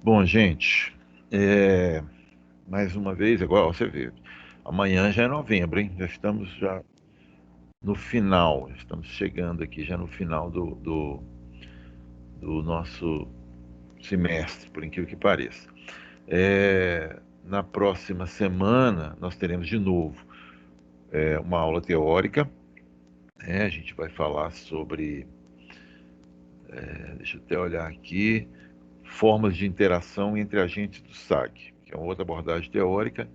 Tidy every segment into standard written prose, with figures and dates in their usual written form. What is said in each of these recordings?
Bom, gente, mais uma vez, igual você vê, amanhã já é novembro, hein? Já estamos já no final, estamos chegando aqui já no final do nosso semestre, por incrível que pareça. Na próxima semana, nós teremos de novo uma aula teórica, né? A gente vai falar sobre, deixa eu até olhar aqui, formas de interação entre agentes do SAG, que é uma outra abordagem teórica.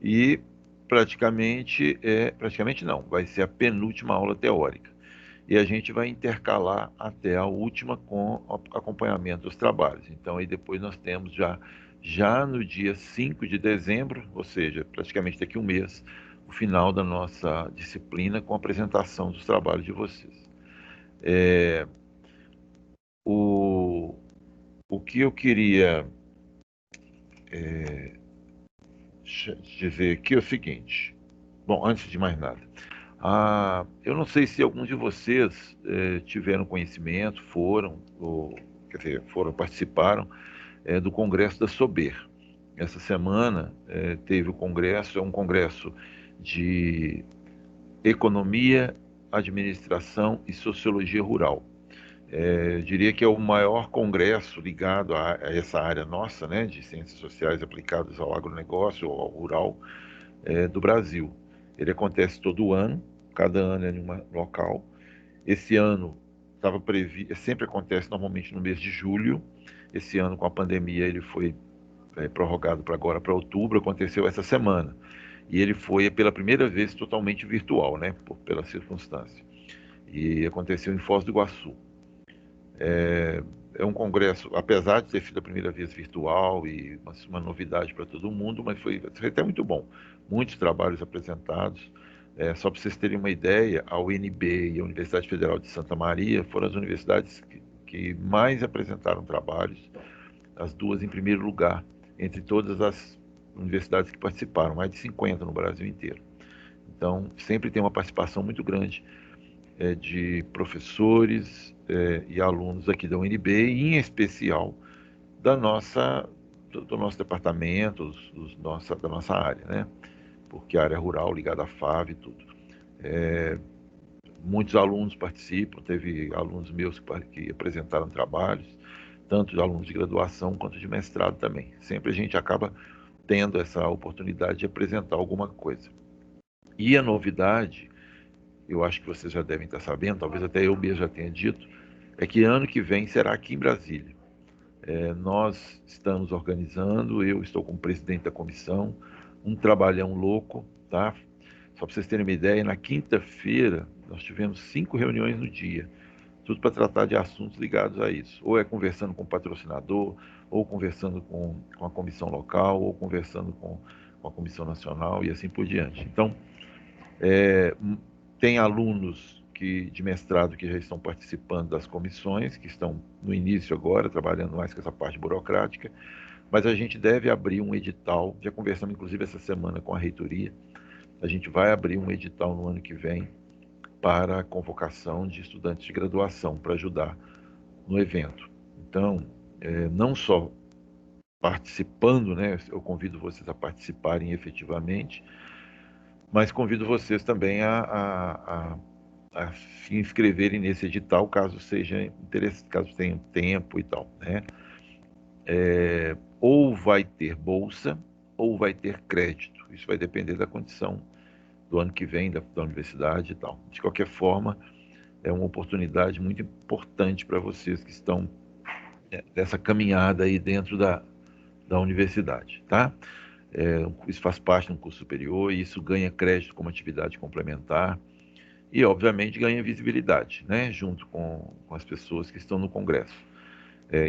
E praticamente não, vai ser a penúltima aula teórica. E a gente vai intercalar até a última com acompanhamento dos trabalhos. Então aí depois nós temos já no dia 5 de dezembro, ou seja, praticamente daqui a um mês, o final da nossa disciplina com a apresentação dos trabalhos de vocês. O, o que eu queria dizer aqui é o seguinte. Bom, antes de mais nada, eu não sei se alguns de vocês tiveram conhecimento, quer dizer, participaram do Congresso da Sober. Essa semana teve o congresso, é um congresso de economia, administração e sociologia rural. Eu diria que é o maior congresso ligado a essa área nossa, né, de ciências sociais aplicadas ao agronegócio ou ao rural, do Brasil. Ele acontece todo ano, cada ano é em um local. Esse ano estava previsto, sempre acontece normalmente no mês de julho. Esse ano, com a pandemia, ele foi prorrogado para agora, para outubro, aconteceu essa semana. E ele foi pela primeira vez totalmente virtual, né, pela circunstância. E aconteceu em Foz do Iguaçu. É um congresso, apesar de ter sido a primeira vez virtual e uma novidade para todo mundo, mas foi até muito bom. Muitos trabalhos apresentados. Só para vocês terem uma ideia, a UNB e a Universidade Federal de Santa Maria foram as universidades que mais apresentaram trabalhos, as duas em primeiro lugar, entre todas as universidades que participaram, mais de 50 no Brasil inteiro. Então, sempre tem uma participação muito grande de professores e alunos aqui da UNB, e em especial do nosso departamento, da nossa área, né? Porque a área rural ligada à FAV e tudo. Muitos alunos participam, teve alunos meus que apresentaram trabalhos, tanto de alunos de graduação quanto de mestrado também. Sempre a gente acaba tendo essa oportunidade de apresentar alguma coisa. E a novidade, eu acho que vocês já devem estar sabendo, talvez até eu mesmo já tenha dito, é que ano que vem será aqui em Brasília. Nós estamos organizando, eu estou como presidente da comissão, um trabalhão louco, tá? Só para vocês terem uma ideia, na quinta-feira nós tivemos 5 reuniões no dia, tudo para tratar de assuntos ligados a isso. Ou é conversando com o patrocinador, ou conversando com a comissão local, ou conversando com a comissão nacional e assim por diante. Então, tem alunos de mestrado que já estão participando das comissões, que estão no início agora, trabalhando mais com essa parte burocrática, mas a gente deve abrir um edital, já conversamos inclusive essa semana com a reitoria, a gente vai abrir um edital no ano que vem para a convocação de estudantes de graduação, para ajudar no evento. Então, não só participando, né, eu convido vocês a participarem efetivamente, mas convido vocês também a se inscreverem nesse edital, caso seja interessante, caso tenham tempo e tal, né? Ou vai ter bolsa, ou vai ter crédito. Isso vai depender da condição do ano que vem, da universidade e tal. De qualquer forma, é uma oportunidade muito importante para vocês que estão nessa caminhada aí dentro da universidade, tá? Isso faz parte de um curso superior e isso ganha crédito como atividade complementar e, obviamente, ganha visibilidade, né? Junto com as pessoas que estão no Congresso.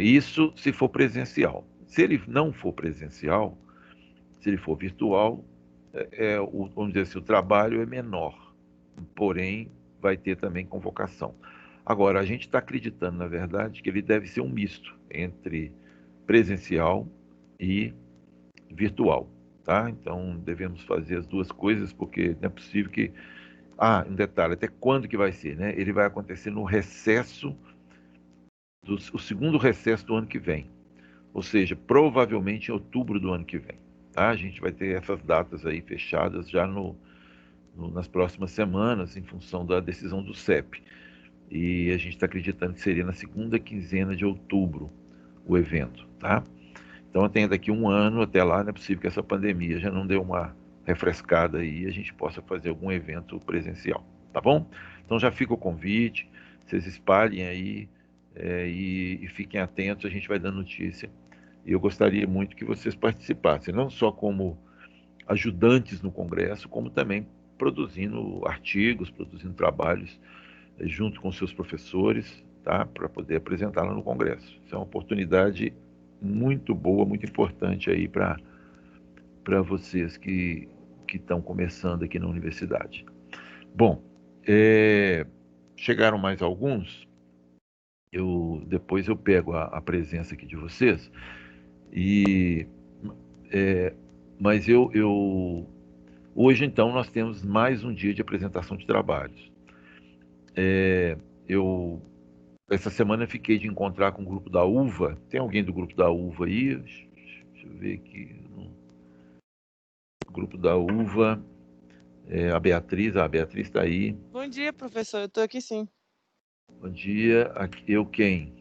Isso se for presencial. Se ele não for presencial, se ele for virtual, vamos dizer assim, o trabalho é menor, porém vai ter também convocação. Agora, a gente está acreditando, na verdade, que ele deve ser um misto entre presencial e virtual, tá? Então, devemos fazer as duas coisas, porque não é possível que... um detalhe, até quando que vai ser, né? Ele vai acontecer no recesso, o segundo recesso do ano que vem. ou seja, provavelmente em outubro do ano que vem. Tá? A gente vai ter essas datas aí fechadas já nas próximas semanas, em função da decisão do CEP. E a gente está acreditando que seria na segunda quinzena de outubro o evento. Tá? Então, até daqui um ano, até lá, não é possível que essa pandemia já não dê uma refrescada aí e a gente possa fazer algum evento presencial, tá bom? Então já fica o convite, vocês espalhem aí e fiquem atentos, a gente vai dando notícia. E eu gostaria muito que vocês participassem, não só como ajudantes no Congresso, como também produzindo artigos, produzindo trabalhos junto com seus professores, tá? Para poder apresentar lá no Congresso. Isso é uma oportunidade muito boa, muito importante aí para vocês que estão começando aqui na universidade. Bom, chegaram mais alguns. Depois eu pego a presença aqui de vocês e mas hoje então nós temos mais um dia de apresentação de trabalhos. Eu essa semana eu fiquei de encontrar com o grupo da UVA. Tem alguém do grupo da UVA aí? Deixa eu ver aqui. O grupo da UVA, a Beatriz está aí. Bom dia, professor. Eu estou aqui sim. Bom dia. Eu quem?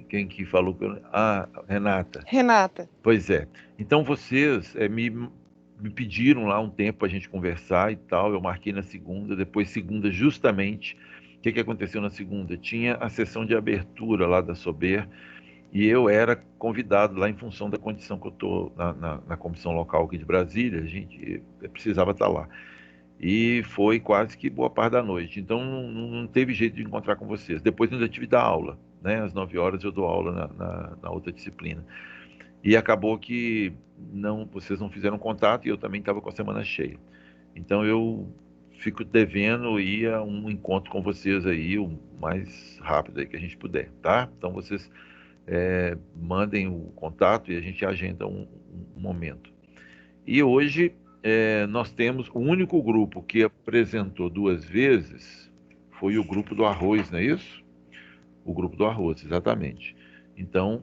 Quem que falou que eu... Ah, Renata. Renata. Pois é. Então vocês me pediram lá um tempo para a gente conversar e tal. Eu marquei na segunda. Depois, segunda, justamente. O que aconteceu na segunda? Tinha a sessão de abertura lá da Sober. E eu era convidado lá em função da condição que eu estou na comissão local aqui de Brasília, a gente precisava estar lá. E foi quase que boa parte da noite, então não teve jeito de encontrar com vocês. Depois ainda tive da aula, né? Às 9 horas eu dou aula na outra disciplina. E acabou que vocês não fizeram contato e eu também estava com a semana cheia. Então eu fico devendo ir a um encontro com vocês aí o mais rápido aí que a gente puder, tá? Então vocês mandem o contato e a gente agenda um momento. E hoje nós temos o único grupo que apresentou 2 vezes foi o grupo do arroz, não é isso? O grupo do arroz, exatamente. Então,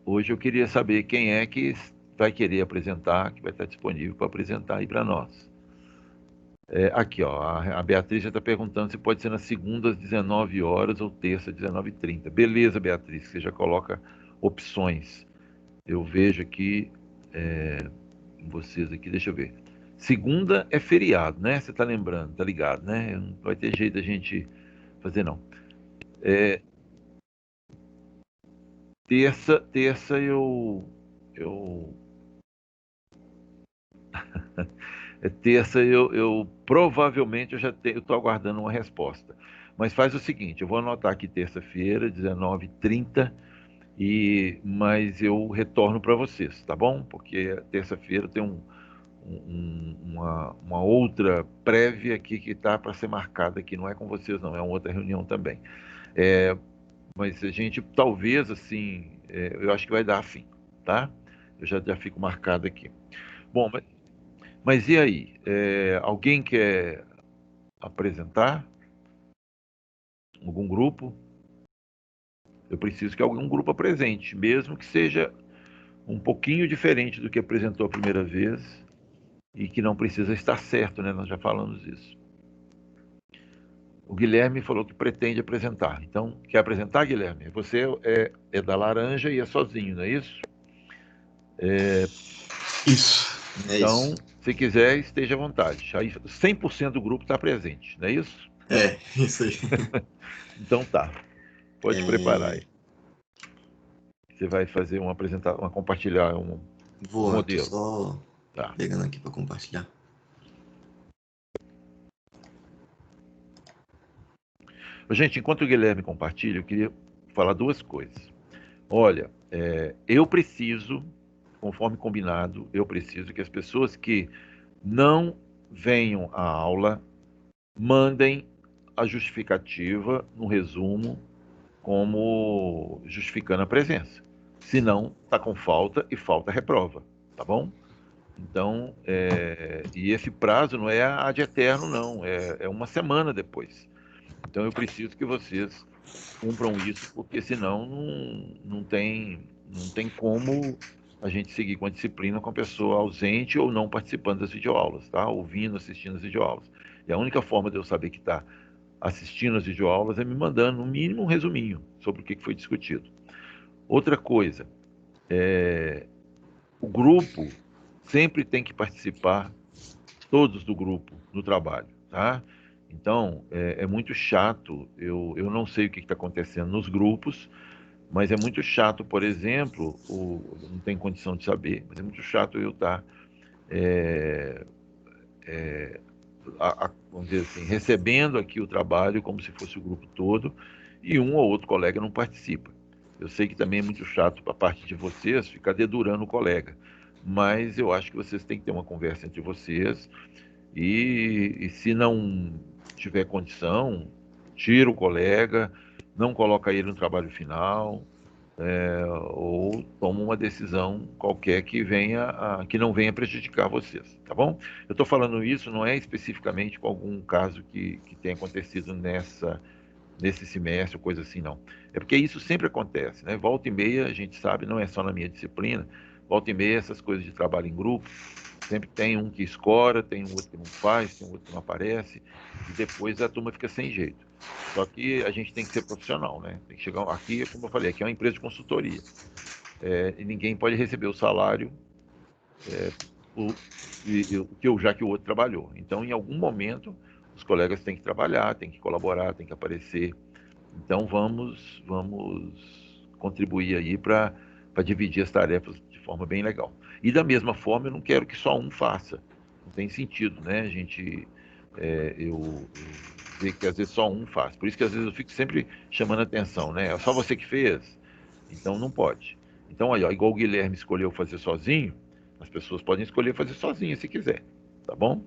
hoje eu queria saber quem é que vai querer apresentar, que vai estar disponível para apresentar aí para nós. Aqui, ó, a Beatriz já está perguntando se pode ser na segunda às 19 horas ou terça às 19h30. Beleza, Beatriz, você já coloca opções. Eu vejo aqui, vocês aqui, deixa eu ver. Segunda é feriado, né? Você está lembrando, tá ligado, né? Não vai ter jeito da gente fazer, não. Terça terça eu provavelmente eu estou aguardando uma resposta. Mas faz o seguinte, eu vou anotar aqui terça-feira, 19h30, mas eu retorno para vocês, tá bom? Porque terça-feira tem uma outra prévia aqui que está para ser marcada aqui, não é com vocês não, é uma outra reunião também. Mas a gente talvez assim, eu acho que vai dar sim, tá? Eu já fico marcado aqui. Bom, mas e aí? Alguém quer apresentar? Algum grupo? Eu preciso que algum grupo apresente, mesmo que seja um pouquinho diferente do que apresentou a primeira vez e que não precisa estar certo, né? Nós já falamos isso. O Guilherme falou que pretende apresentar. Então, quer apresentar, Guilherme? Você é da Laranja e é sozinho, não é isso? Isso. Então, isso. se quiser, esteja à vontade. Aí 100% do grupo está presente, não é isso? Isso aí. Então tá. Pode preparar aí. Você vai fazer uma apresentação, compartilhar um modelo. Tô só pegando aqui para compartilhar. Gente, enquanto o Guilherme compartilha, eu queria falar 2 coisas. Olha, eu preciso, conforme combinado, eu preciso que as pessoas que não venham à aula mandem a justificativa no resumo como justificando a presença. Se não, está com falta e falta reprova, tá bom? Então, e esse prazo não é ad eterno, não, é uma semana depois. Então eu preciso que vocês cumpram isso, porque senão não tem Não tem como a gente seguir com a disciplina com a pessoa ausente ou não participando das videoaulas, tá? Ouvindo, assistindo as videoaulas. E a única forma de eu saber que está assistindo as videoaulas é me mandando, no mínimo, um resuminho sobre o que foi discutido. Outra coisa, o grupo sempre tem que participar, todos do grupo, no trabalho, tá? Então, é muito chato, eu não sei o que está acontecendo nos grupos, mas é muito chato, por exemplo, não tem condição de saber, mas é muito chato eu estar, vamos dizer assim, recebendo aqui o trabalho como se fosse o grupo todo e um ou outro colega não participa. Eu sei que também é muito chato para a parte de vocês ficar dedurando o colega, mas eu acho que vocês têm que ter uma conversa entre vocês e se não tiver condição, tira o colega, não coloca ele no trabalho final, ou toma uma decisão qualquer que não venha prejudicar vocês, tá bom? Eu estou falando isso não é especificamente com algum caso que tenha acontecido nesse semestre ou coisa assim, não. É porque isso sempre acontece, né? Volta e meia, a gente sabe, não é só na minha disciplina, volta e meia essas coisas de trabalho em grupo, sempre tem um que escora, tem um outro que não faz, tem um outro que não aparece, e depois a turma fica sem jeito. Só que a gente tem que ser profissional, né? Tem que chegar aqui, como eu falei, aqui é uma empresa de consultoria. E ninguém pode receber o salário já que o outro trabalhou. Então, em algum momento, os colegas têm que trabalhar, têm que colaborar, têm que aparecer. Então, vamos contribuir aí para dividir as tarefas de forma bem legal. E da mesma forma, eu não quero que só um faça. Não tem sentido, né? A gente, eu ver que às vezes só um faz. Por isso que às vezes eu fico sempre chamando a atenção, né? É só você que fez? Então não pode. Então, aí, ó, igual o Guilherme escolheu fazer sozinho, as pessoas podem escolher fazer sozinho se quiser, tá bom?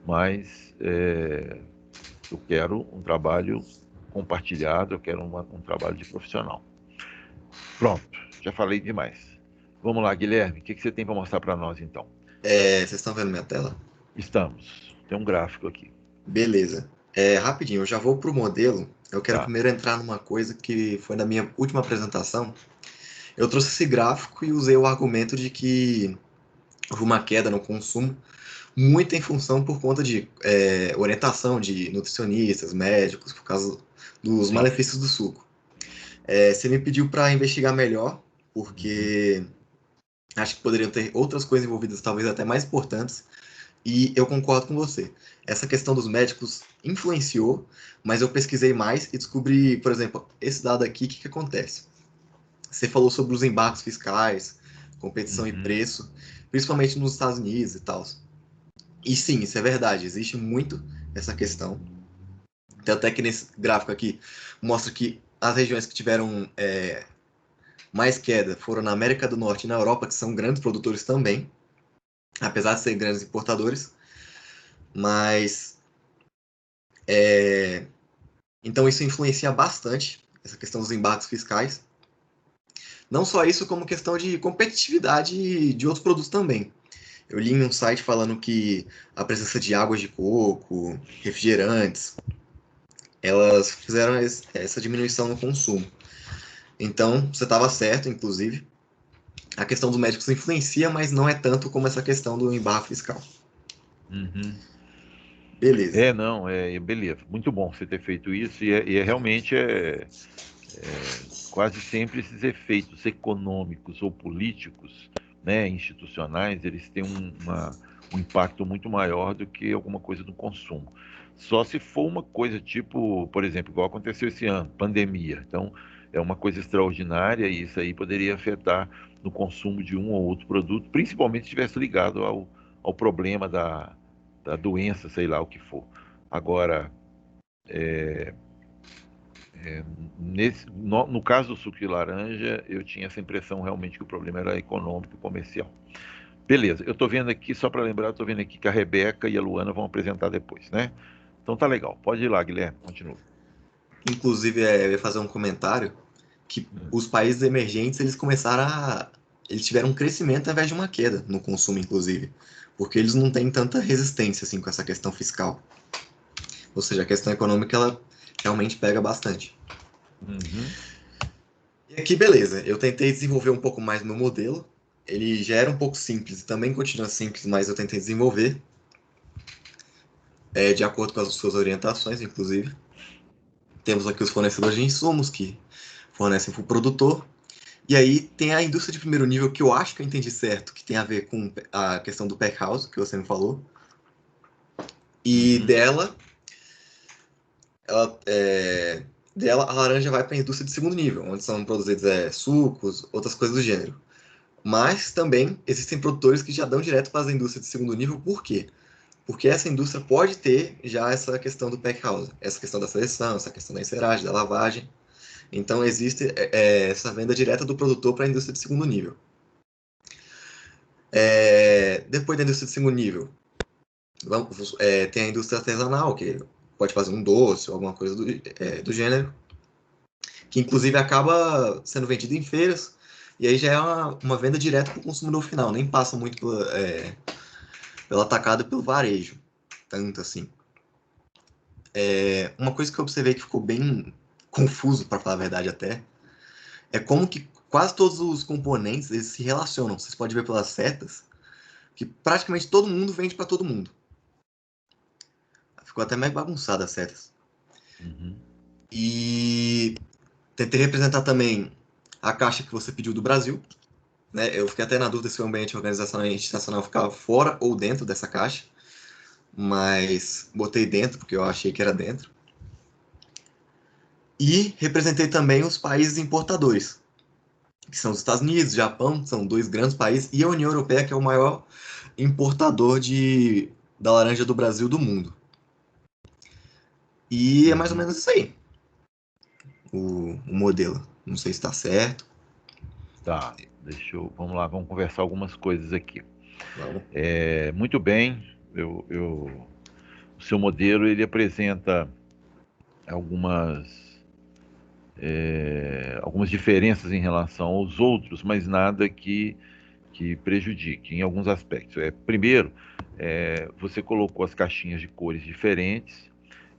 Mas eu quero um trabalho compartilhado, eu quero um trabalho de profissional. Pronto, já falei demais. Vamos lá, Guilherme, o que você tem para mostrar para nós então? Vocês estão vendo minha tela? Estamos. Tem um gráfico aqui. Beleza. Rapidinho, eu já vou para o modelo. Eu quero Tá. primeiro entrar numa coisa que foi na minha última apresentação. Eu trouxe esse gráfico e usei o argumento de que houve uma queda no consumo, muito em função por conta de orientação de nutricionistas, médicos, por causa dos Sim. malefícios do suco. Você me pediu para investigar melhor, porque acho que poderiam ter outras coisas envolvidas, talvez até mais importantes, e eu concordo com você. Essa questão dos médicos influenciou, mas eu pesquisei mais e descobri, por exemplo, esse dado aqui, o que acontece? Você falou sobre os embargos fiscais, competição e preço, principalmente nos Estados Unidos e tal. E sim, isso é verdade, existe muito essa questão. Tanto é que nesse gráfico aqui mostra que as regiões que tiveram mais queda foram na América do Norte e na Europa, que são grandes produtores também, apesar de serem grandes importadores. Mas então isso influencia bastante, essa questão dos embargos fiscais. Não só isso, como questão de competitividade de outros produtos também. Eu li em um site falando que a presença de águas de coco, refrigerantes, elas fizeram essa diminuição no consumo. Então, você estava certo, inclusive. A questão dos médicos influencia, mas não é tanto como essa questão do embargo fiscal. Uhum. Beleza. Não, beleza. Muito bom você ter feito isso realmente quase sempre esses efeitos econômicos ou políticos, né, institucionais, eles têm um impacto muito maior do que alguma coisa do consumo. Só se for uma coisa tipo, por exemplo, igual aconteceu esse ano, pandemia. Então, é uma coisa extraordinária e isso aí poderia afetar no consumo de um ou outro produto, principalmente se estivesse ligado ao problema da doença, sei lá o que for. Agora, no caso do suco de laranja, eu tinha essa impressão realmente que o problema era econômico e comercial. Beleza, eu estou vendo aqui, só para lembrar, estou vendo aqui que a Rebeca e a Luana vão apresentar depois, né? Então tá legal, pode ir lá, Guilherme, continua. Inclusive, eu ia fazer um comentário que os países emergentes, eles tiveram um crescimento ao invés de uma queda no consumo, inclusive. Porque eles não têm tanta resistência, assim, com essa questão fiscal. Ou seja, a questão econômica, ela realmente pega bastante. Uhum. E aqui, beleza. Eu tentei desenvolver um pouco mais meu modelo. Ele já era um pouco simples, também continua simples, mas eu tentei desenvolver, de acordo com as suas orientações, inclusive. Temos aqui os fornecedores de insumos que fornecem para o produtor. E aí tem a indústria de primeiro nível, que eu acho que eu entendi certo, que tem a ver com a questão do pack house, que você me falou. E dela a laranja vai para a indústria de segundo nível, onde são produzidos sucos, outras coisas do gênero. Mas também existem produtores que já dão direto para as indústrias de segundo nível. Por quê? Porque essa indústria pode ter já essa questão do pack house, essa questão da seleção, essa questão da enceragem, da lavagem. Então existe essa venda direta do produtor para a indústria de segundo nível. Depois da indústria de segundo nível, tem a indústria artesanal, que pode fazer um doce ou alguma coisa do gênero, que inclusive acaba sendo vendido em feiras, e aí já é uma venda direta para o consumidor final, nem passa muito pelo atacado e pelo varejo, tanto assim. Uma coisa que eu observei que ficou bem confuso, para falar a verdade até, é como que quase todos os componentes eles se relacionam. Vocês podem ver pelas setas que praticamente todo mundo vende para todo mundo. Ficou até mais bagunçado as setas. E tentei representar também a caixa que você pediu do Brasil. Né? Eu fiquei até na dúvida se o ambiente organizacional e institucional ficava fora ou dentro dessa caixa. Mas botei dentro, porque eu achei que era dentro. E representei também os países importadores, que são os Estados Unidos, Japão, são dois grandes países, e a União Europeia, que é o maior importador da laranja do Brasil do mundo. E é mais ou menos isso aí, o modelo. Não sei se está certo. Tá, vamos lá, vamos conversar algumas coisas aqui. Vamos. Muito bem, o seu modelo ele apresenta algumas diferenças em relação aos outros, mas nada que prejudique em alguns aspectos. Primeiro, você colocou as caixinhas de cores diferentes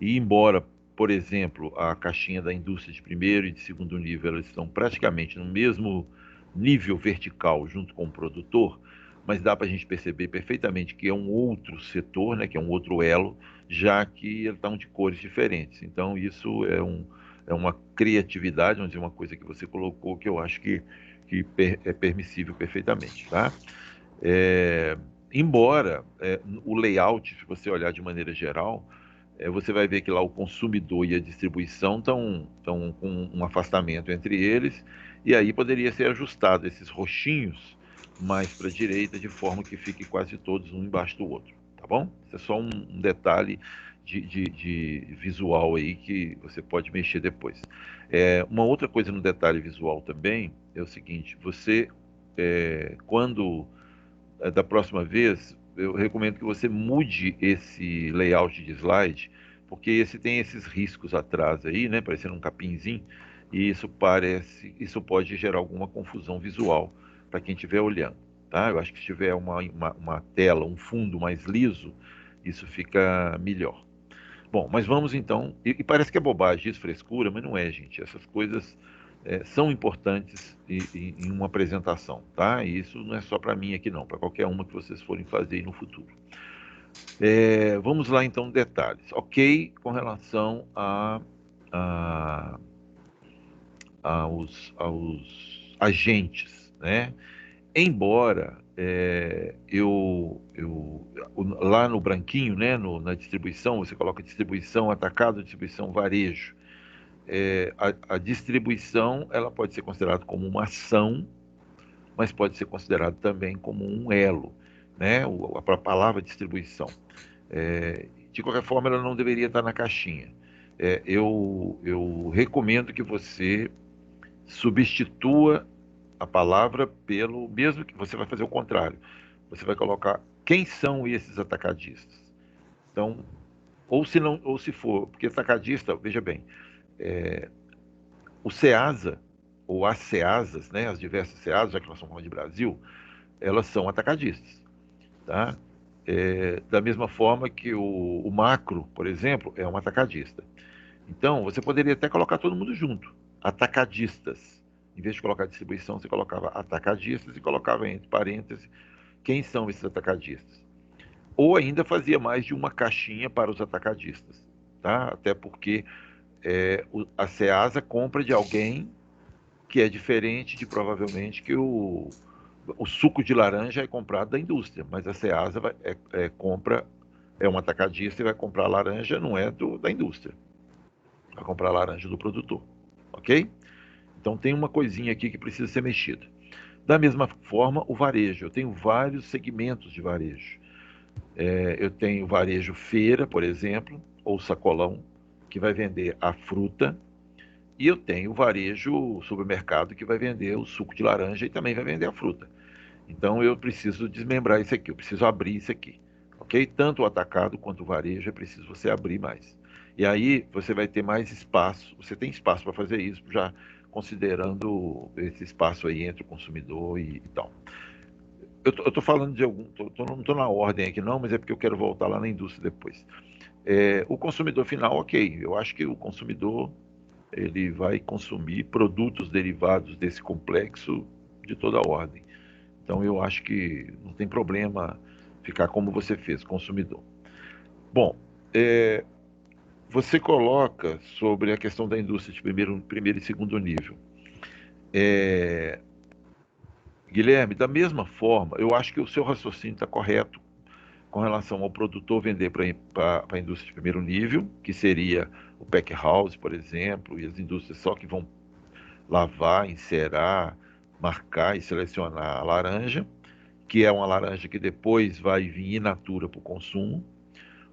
e embora, por exemplo, a caixinha da indústria de primeiro e de segundo nível elas estão praticamente no mesmo nível vertical junto com o produtor, mas dá para a gente perceber perfeitamente que é um outro setor, né, que é um outro elo, já que eles estão de cores diferentes. Então isso é uma criatividade, vamos dizer, uma coisa que você colocou que eu acho que é permissível perfeitamente, tá? Embora o layout, se você olhar de maneira geral, você vai ver que lá o consumidor e a distribuição estão com um afastamento entre eles, e aí poderia ser ajustado esses roxinhos mais para a direita, de forma que fique quase todos um embaixo do outro, tá bom? Isso é só um detalhe de visual aí que você pode mexer depois. Uma outra coisa no detalhe visual também é o seguinte, quando da próxima vez, eu recomendo que você mude esse layout de slide, porque esse tem esses riscos atrás aí, né, parecendo um capinzinho, e isso pode gerar alguma confusão visual para quem estiver olhando, tá? Eu acho que se tiver uma tela, um fundo mais liso, isso fica melhor. Bom, mas vamos então, e parece que é bobagem isso, frescura, mas não é, gente. Essas coisas são importantes em uma apresentação, tá? E isso não é só para mim aqui não, para qualquer uma que vocês forem fazer no futuro. Vamos lá então, detalhes. Ok, com relação aos agentes, né? Embora lá no branquinho, né, na distribuição, você coloca distribuição atacado, distribuição varejo. A distribuição ela pode ser considerada como uma ação, mas pode ser considerada também como um elo, né? A palavra distribuição. De qualquer forma, ela não deveria estar na caixinha. Eu recomendo que você substitua a palavra mesmo que você vai fazer o contrário. Você vai colocar quem são esses atacadistas. Então, ou se for, porque atacadista, veja bem, o SEASA, ou as SEASAs, né, as diversas SEASAs, já que nós estamos falando de Brasil, elas são atacadistas. Tá? Da mesma forma que o Macro, por exemplo, é um atacadista. Então, você poderia até colocar todo mundo junto, atacadistas. Em vez de colocar distribuição, você colocava atacadistas e colocava entre parênteses quem são esses atacadistas. Ou ainda fazia mais de uma caixinha para os atacadistas, tá? Até porque a Ceasa compra de alguém que é diferente de provavelmente que o suco de laranja é comprado da indústria, mas a Ceasa compra, é um atacadista e vai comprar laranja, não é da indústria, vai comprar laranja do produtor, ok? Então tem uma coisinha aqui que precisa ser mexida. Da mesma forma, o varejo, eu tenho vários segmentos de varejo. Eu tenho varejo feira, por exemplo, ou sacolão, que vai vender a fruta, e eu tenho varejo supermercado que vai vender o suco de laranja e também vai vender a fruta. Então eu preciso desmembrar isso aqui, eu preciso abrir isso aqui, ok? Tanto o atacado quanto o varejo é preciso você abrir mais. E aí você vai ter mais espaço, você tem espaço para fazer isso, já considerando esse espaço aí entre o consumidor e tal. Eu estou falando de algum, não estou na ordem aqui não, mas é porque eu quero voltar lá na indústria depois. O consumidor final, ok, eu acho que o consumidor ele vai consumir produtos derivados desse complexo de toda a ordem. Então eu acho que não tem problema ficar como você fez, consumidor. Bom, você coloca sobre a questão da indústria de primeiro e segundo nível. Guilherme, da mesma forma, eu acho que o seu raciocínio está correto com relação ao produtor vender para a indústria de primeiro nível, que seria o pack house, por exemplo, e as indústrias só que vão lavar, encerar, marcar e selecionar a laranja, que é uma laranja que depois vai vir in natura para o consumo,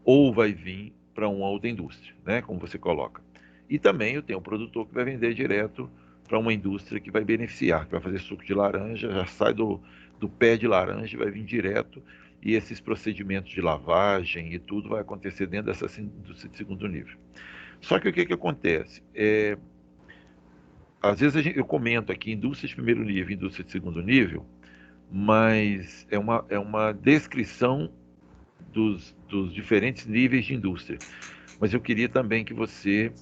ou vai vir para uma outra indústria, né, como você coloca. E também eu tenho um produtor que vai vender direto para uma indústria que vai beneficiar, que vai fazer suco de laranja, já sai do pé de laranja e vai vir direto, e esses procedimentos de lavagem e tudo vai acontecer dentro dessa indústria de segundo nível. Só que o que acontece? Às vezes eu comento aqui indústria de primeiro nível e indústria de segundo nível, mas é uma descrição dos diferentes níveis de indústria. Mas eu queria também que você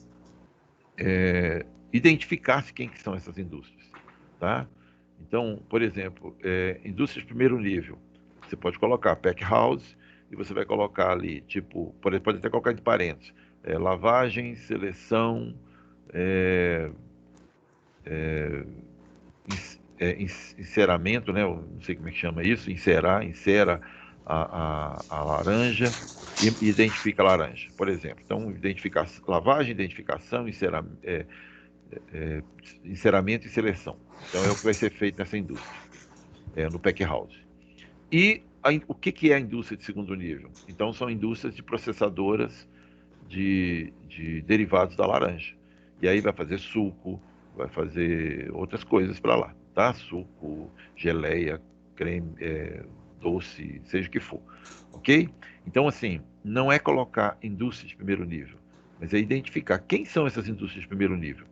identificasse quem que são essas indústrias, tá? Então, por exemplo, indústria de primeiro nível, você pode colocar pack house e você vai colocar ali, tipo, pode até colocar entre parênteses, lavagem, seleção, enceramento, né? Eu não sei como é que chama isso, encera a laranja e identifica a laranja, por exemplo. Então, lavagem, identificação, enceramento e seleção. Então, é o que vai ser feito nessa indústria, no pack house. E o que é a indústria de segundo nível? Então, são indústrias de processadoras de derivados da laranja. E aí vai fazer suco, vai fazer outras coisas para lá, tá? Suco, geleia, creme, doce, seja o que for, ok? Então, assim, não é colocar indústria de primeiro nível, mas é identificar quem são essas indústrias de primeiro nível.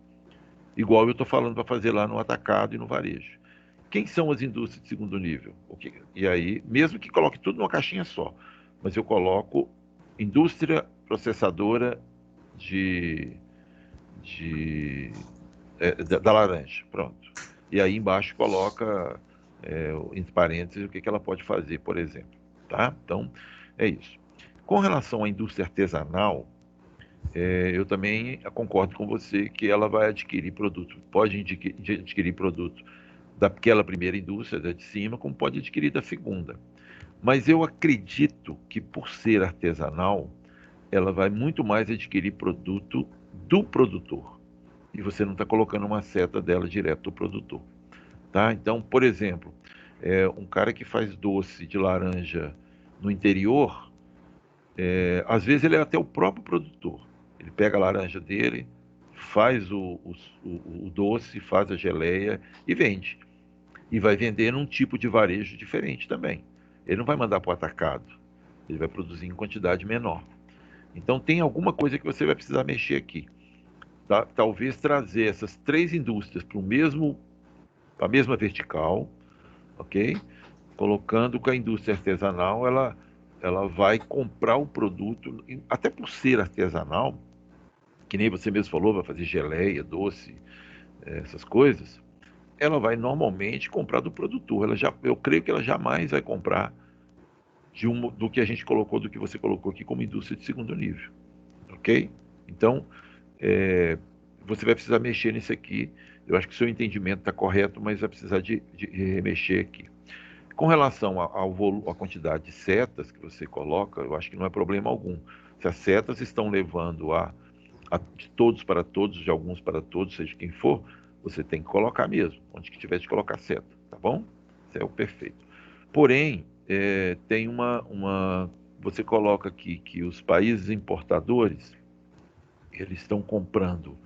Igual eu estou falando para fazer lá no atacado e no varejo. Quem são as indústrias de segundo nível? E aí, mesmo que coloque tudo numa caixinha só, mas eu coloco indústria processadora da laranja, pronto. E aí embaixo coloca, entre parênteses, o que ela pode fazer, por exemplo. Tá? Então, é isso. Com relação à indústria artesanal, eu também concordo com você que ela vai adquirir produto, pode adquirir produto daquela primeira indústria, da de cima, como pode adquirir da segunda. Mas eu acredito que, por ser artesanal, ela vai muito mais adquirir produto do produtor. E você não está colocando uma seta dela direto do produtor. Tá? Então, por exemplo, um cara que faz doce de laranja no interior, às vezes ele é até o próprio produtor. Ele pega a laranja dele, faz o doce, faz a geleia e vende. E vai vender num tipo de varejo diferente também. Ele não vai mandar para o atacado, ele vai produzir em quantidade menor. Então tem alguma coisa que você vai precisar mexer aqui. Tá? Talvez trazer essas três indústrias para a mesma vertical, ok? Colocando que a indústria artesanal ela vai comprar o produto, até por ser artesanal, que nem você mesmo falou, vai fazer geleia, doce, essas coisas. ela vai normalmente comprar do produtor. Eu creio que ela jamais vai comprar do que a gente colocou, do que você colocou aqui como indústria de segundo nível. Ok? Então, você vai precisar mexer nisso aqui. Eu acho que o seu entendimento está correto, mas vai precisar de remexer aqui. Com relação à quantidade de setas que você coloca, eu acho que não é problema algum. Se as setas estão levando de todos para todos, de alguns para todos, seja quem for, você tem que colocar mesmo, onde que tiver de colocar seta, tá bom? Isso é o perfeito. Porém, tem você coloca aqui que os países importadores, eles estão comprando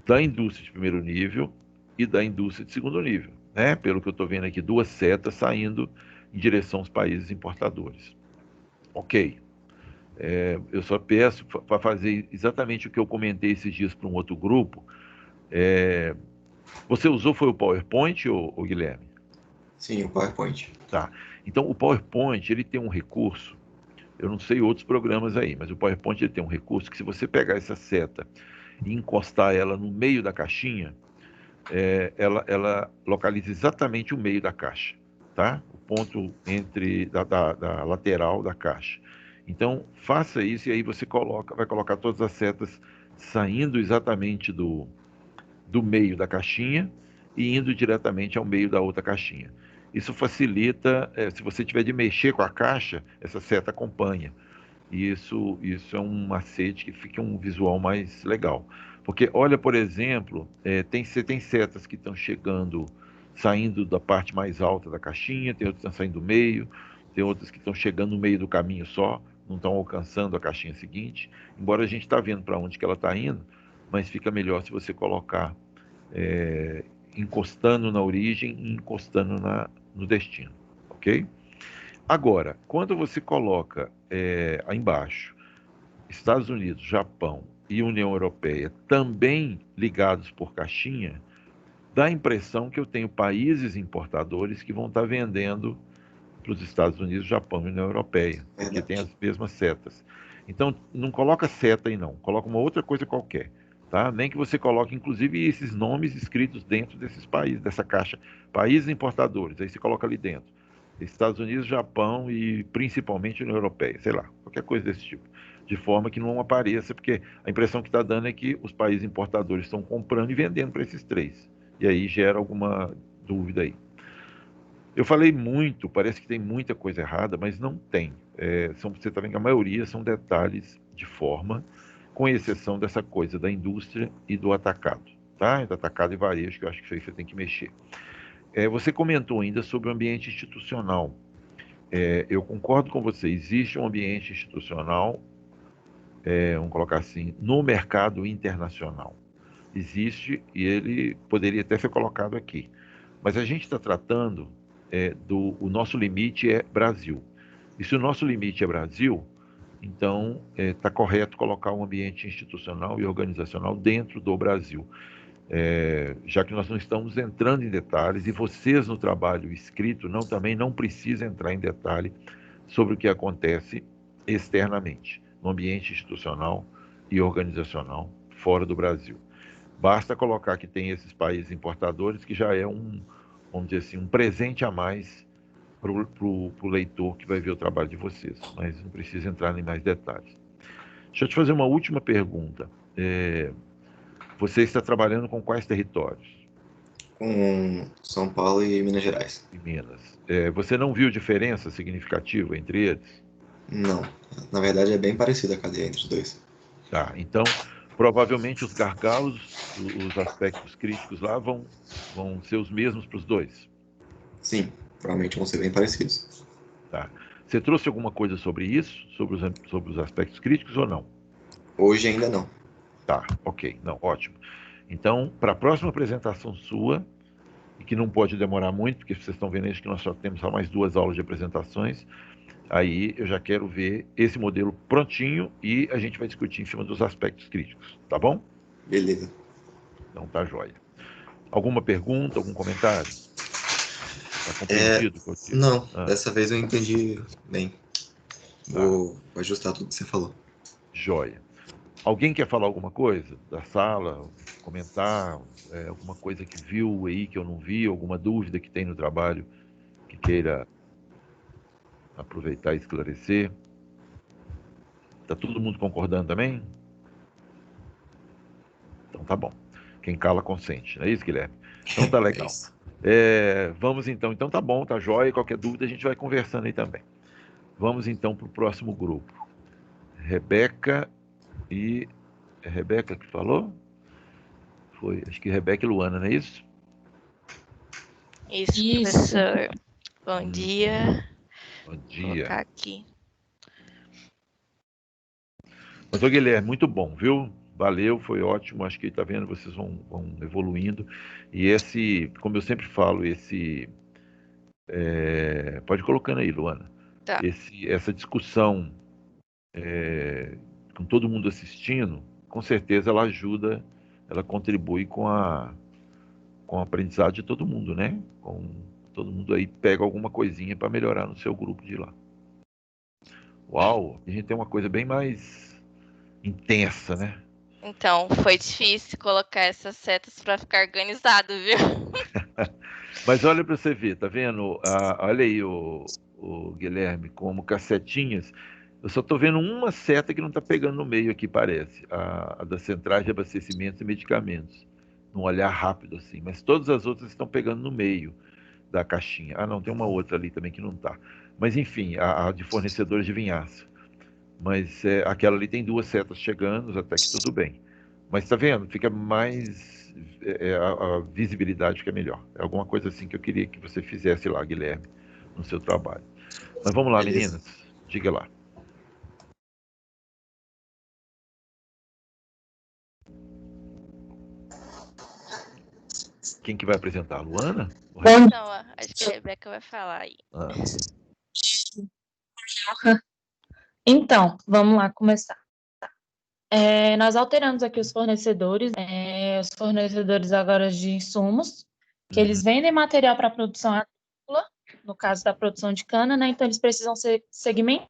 da indústria de primeiro nível e da indústria de segundo nível, né? Pelo que eu estou vendo aqui, 2 setas saindo em direção aos países importadores. Ok. Eu só peço para fazer exatamente o que eu comentei esses dias para um outro grupo. Você usou foi o PowerPoint, ou Guilherme? Sim, o PowerPoint. Tá. Então, o PowerPoint, ele tem um recurso, eu não sei outros programas aí, mas o PowerPoint ele tem um recurso que, se você pegar essa seta e encostar ela no meio da caixinha, ela localiza exatamente o meio da caixa, tá? O ponto da lateral da caixa. Então, faça isso e aí você vai colocar todas as setas saindo exatamente do meio da caixinha e indo diretamente ao meio da outra caixinha. Isso facilita, se você tiver de mexer com a caixa, essa seta acompanha. E isso é um macete que fica um visual mais legal. Porque, olha, por exemplo, você tem setas que estão saindo da parte mais alta da caixinha, tem outras que estão saindo do meio, tem outras que estão chegando no meio do caminho só, não estão alcançando a caixinha seguinte. Embora a gente está vendo para onde que ela está indo, mas fica melhor se você colocar encostando na origem e encostando no destino, ok? Agora, quando você coloca aí embaixo Estados Unidos, Japão e União Europeia também ligados por caixinha, dá a impressão que eu tenho países importadores que vão estar vendendo para os Estados Unidos, Japão e União Europeia, porque tem as mesmas setas. Então, não coloca seta aí não, coloca uma outra coisa qualquer, tá? Nem que você coloque, inclusive, esses nomes escritos dentro desses países, dessa caixa, países importadores, aí você coloca ali dentro. Estados Unidos, Japão e principalmente União Europeia, sei lá, qualquer coisa desse tipo. De forma que não apareça, porque a impressão que está dando é que os países importadores estão comprando e vendendo para esses 3. E aí gera alguma dúvida aí. Eu falei muito, parece que tem muita coisa errada, mas não tem. Você está vendo que a maioria são detalhes de forma, com exceção dessa coisa da indústria e do atacado. Tá? Do atacado e varejo, que eu acho que isso aí você tem que mexer. Você comentou ainda sobre o ambiente institucional. Eu concordo com você, existe um ambiente institucional, vamos colocar assim, no mercado internacional. Existe e ele poderia até ser colocado aqui. Mas a gente está tratando o nosso limite é Brasil. E se o nosso limite é Brasil, então está correto colocar um ambiente institucional e organizacional dentro do Brasil. Já que nós não estamos entrando em detalhes, e vocês no trabalho escrito também não precisam entrar em detalhe sobre o que acontece externamente, no ambiente institucional e organizacional fora do Brasil. Basta colocar que tem esses países importadores, que já é vamos dizer assim, um presente a mais para o leitor que vai ver o trabalho de vocês, mas não precisa entrar em mais detalhes. Deixa eu te fazer uma última pergunta. Você está trabalhando com quais territórios? Com São Paulo e Minas Gerais. E Minas. Você não viu diferença significativa entre eles? Não. Na verdade, é bem parecida a cadeia entre os dois. Tá, então, provavelmente os gargalos, os aspectos críticos lá vão ser os mesmos para os dois? Sim, provavelmente vão ser bem parecidos. Tá. Você trouxe alguma coisa sobre isso? Sobre os aspectos críticos ou não? Hoje ainda não. Tá, ok. Não, ótimo. Então, para a próxima apresentação sua, e que não pode demorar muito, porque vocês estão vendo que nós só temos só mais 2 aulas de apresentações, aí eu já quero ver esse modelo prontinho e a gente vai discutir em cima dos aspectos críticos, tá bom? Beleza. Então tá jóia. Alguma pergunta, algum comentário? Tá compreendido? Não, dessa vez eu entendi bem. Vou Tá. ajustar tudo que você falou. Jóia. Alguém quer falar alguma coisa da sala? comentar alguma coisa que viu aí que eu não vi, alguma dúvida que tem no trabalho que queira aproveitar e esclarecer. Tá todo mundo concordando também? Então tá bom. Quem cala consente, não é isso, Guilherme? Então tá legal. Vamos então. Então tá bom, tá jóia. Qualquer dúvida a gente vai conversando aí também. Vamos então para o próximo grupo. Rebeca e... É Rebeca que falou? Foi, acho que Rebeca e Luana, não é isso? Isso, professor. Bom dia. Bom Vou dia. colocar aqui. Mas, ô Guilherme, muito bom, viu? Valeu, foi ótimo. Acho que, tá vendo, vocês vão evoluindo. E esse, como eu sempre falo, pode ir colocando aí, Luana. Tá. Essa discussão com todo mundo assistindo, com certeza ela ajuda, ela contribui com o aprendizado de todo mundo, né? Com todo mundo aí pega alguma coisinha para melhorar no seu grupo de lá. Uau, a gente tem uma coisa bem mais intensa, né? Então, foi difícil colocar essas setas para ficar organizado, viu? Mas olha para você ver, tá vendo? Olha aí, o Guilherme, como casetinhas. Eu só estou vendo uma seta que não está pegando no meio aqui, parece. A das centrais de abastecimentos e medicamentos. Num olhar rápido assim. Mas todas as outras estão pegando no meio da caixinha. Ah, não, tem uma outra ali também que não está. Mas enfim, a de fornecedores de vinhaça. Mas aquela ali tem duas setas chegando, até que tudo bem. Mas tá vendo? Fica mais. A visibilidade fica melhor. É alguma coisa assim que eu queria que você fizesse lá, Guilherme, no seu trabalho. Mas vamos lá, Beleza. meninas. Diga lá. Quem que vai apresentar? A Luana? Não, acho que a Rebeca vai falar aí. Então, vamos lá começar. Nós alteramos aqui os fornecedores agora de insumos, que eles vendem material para produção agrícola, no caso da produção de cana, né? Então eles precisam ser segmentados,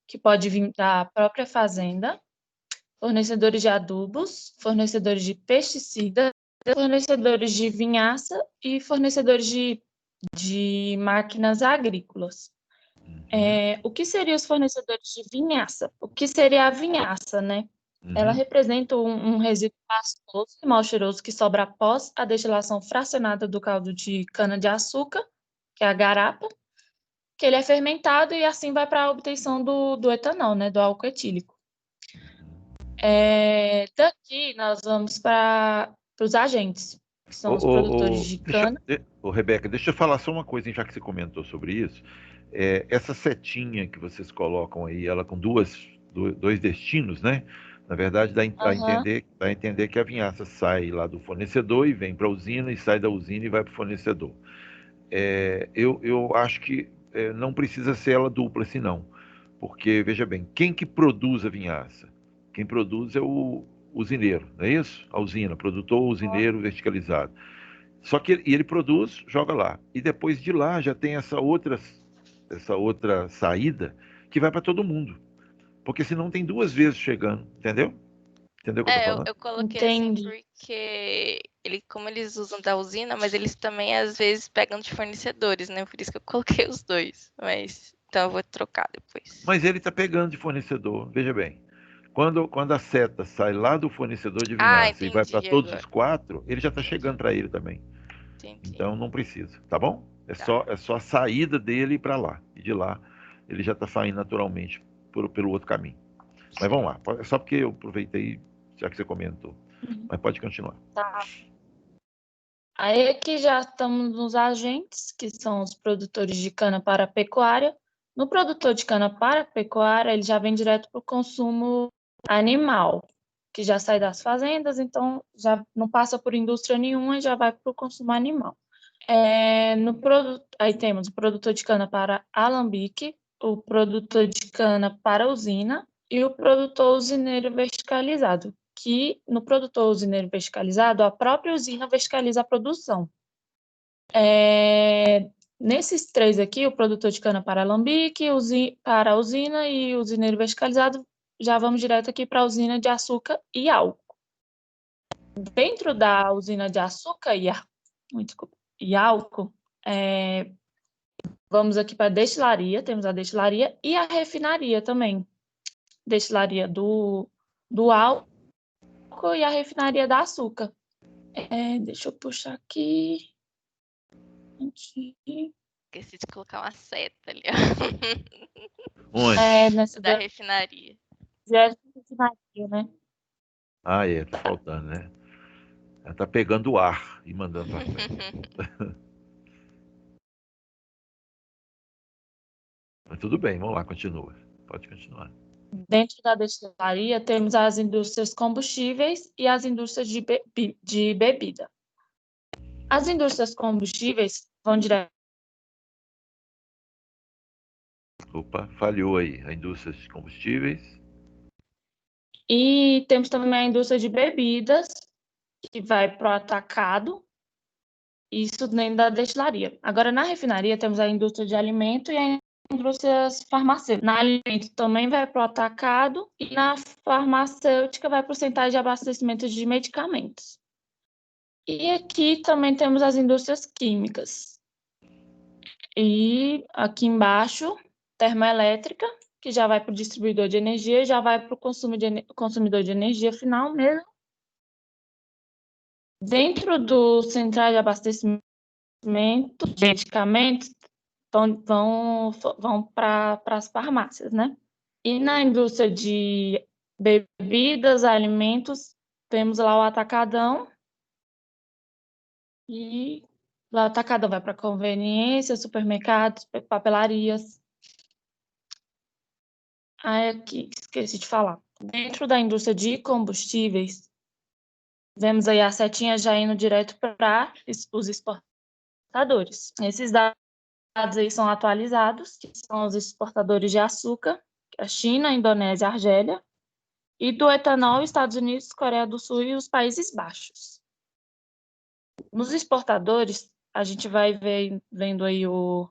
que pode vir da própria fazenda, fornecedores de adubos, fornecedores de pesticidas, fornecedores de vinhaça e fornecedores de máquinas agrícolas. O que seriam os fornecedores de vinhaça? O que seria a vinhaça, né? Ela representa um resíduo pastoso e mal cheiroso que sobra após a destilação fracionada do caldo de cana-de-açúcar, que é a garapa, que ele é fermentado e assim vai para a obtenção do etanol, né? Do álcool etílico. Daqui nós vamos para os agentes, que são os produtores de cana. Rebeca, deixa eu falar só uma coisa, já que você comentou sobre isso. Essa setinha que vocês colocam aí, ela com dois destinos, né? Na verdade, dá a entender que a vinhaça sai lá do fornecedor e vem para a usina, e sai da usina e vai para o fornecedor. Eu acho que não precisa ser ela dupla assim, não. Porque, veja bem, quem que produz a vinhaça? Quem produz é o usineiro, não é isso? A usina, produtor usineiro verticalizado. Só que ele produz, joga lá. E depois de lá já tem essa outra saída que vai para todo mundo. Porque senão tem duas vezes chegando, entendeu? Entendeu o que eu tô falando? Eu coloquei assim porque como eles usam da usina, mas eles também às vezes pegam de fornecedores, né? Por isso que eu coloquei os dois. Mas então eu vou trocar depois. Mas ele está pegando de fornecedor, veja bem. Quando a seta sai lá do fornecedor de vinhaça e vai para todos os quatro, ele já está chegando para ele também. Entendi. Então não precisa, tá bom? É só a saída dele para lá. E de lá ele já está saindo naturalmente pelo outro caminho. Mas vamos lá. Só porque eu aproveitei, já que você comentou. Mas pode continuar. Tá. Aí aqui já estamos nos agentes, que são os produtores de cana para a pecuária. No produtor de cana para a pecuária, ele já vem direto para o consumo animal, que já sai das fazendas, então já não passa por indústria nenhuma e já vai para o consumo animal. Aí temos o produtor de cana para alambique, o produtor de cana para usina e o produtor usineiro verticalizado, que no produtor usineiro verticalizado, a própria usina verticaliza a produção. Nesses três aqui, o produtor de cana para alambique, para a usina e o usineiro verticalizado, já vamos direto aqui para a usina de açúcar e álcool. Dentro da usina de açúcar e álcool, vamos aqui para a destilaria, temos a destilaria e a refinaria também. Destilaria do álcool e a refinaria da açúcar. Deixa eu puxar aqui. Esqueci de colocar uma seta ali, ó. Onde? Nessa Da refinaria. refinaria, né? Ah, tá faltando, né? Ela tá pegando o ar e mandando para frente. Mas tudo bem, vamos lá, continua. Pode continuar. Dentro da destilaria, temos as indústrias combustíveis e as indústrias de bebida. As indústrias combustíveis vão direto. Opa, falhou aí. A indústria de combustíveis. E temos também a indústria de bebidas, que vai para o atacado, isso dentro da destilaria. Agora, na refinaria, temos a indústria de alimento e a indústria farmacêutica. Na alimento também vai para o atacado e na farmacêutica vai para o centro de abastecimento de medicamentos. E aqui também temos as indústrias químicas. E aqui embaixo, termoelétrica, que já vai para o distribuidor de energia, já vai para o consumidor de energia final mesmo. Dentro do central de abastecimento de medicamentos, vão para as farmácias, né? E na indústria de bebidas, alimentos, temos lá o atacadão. E lá o atacadão vai para conveniência, supermercados, papelarias. Aqui, esqueci de falar. Dentro da indústria de combustíveis, vemos aí a setinha já indo direto para os exportadores. Esses dados aí são atualizados, que são os exportadores de açúcar, a China, a Indonésia, a Argélia, e do etanol, Estados Unidos, Coreia do Sul e os Países Baixos. Nos exportadores, a gente vai vendo aí o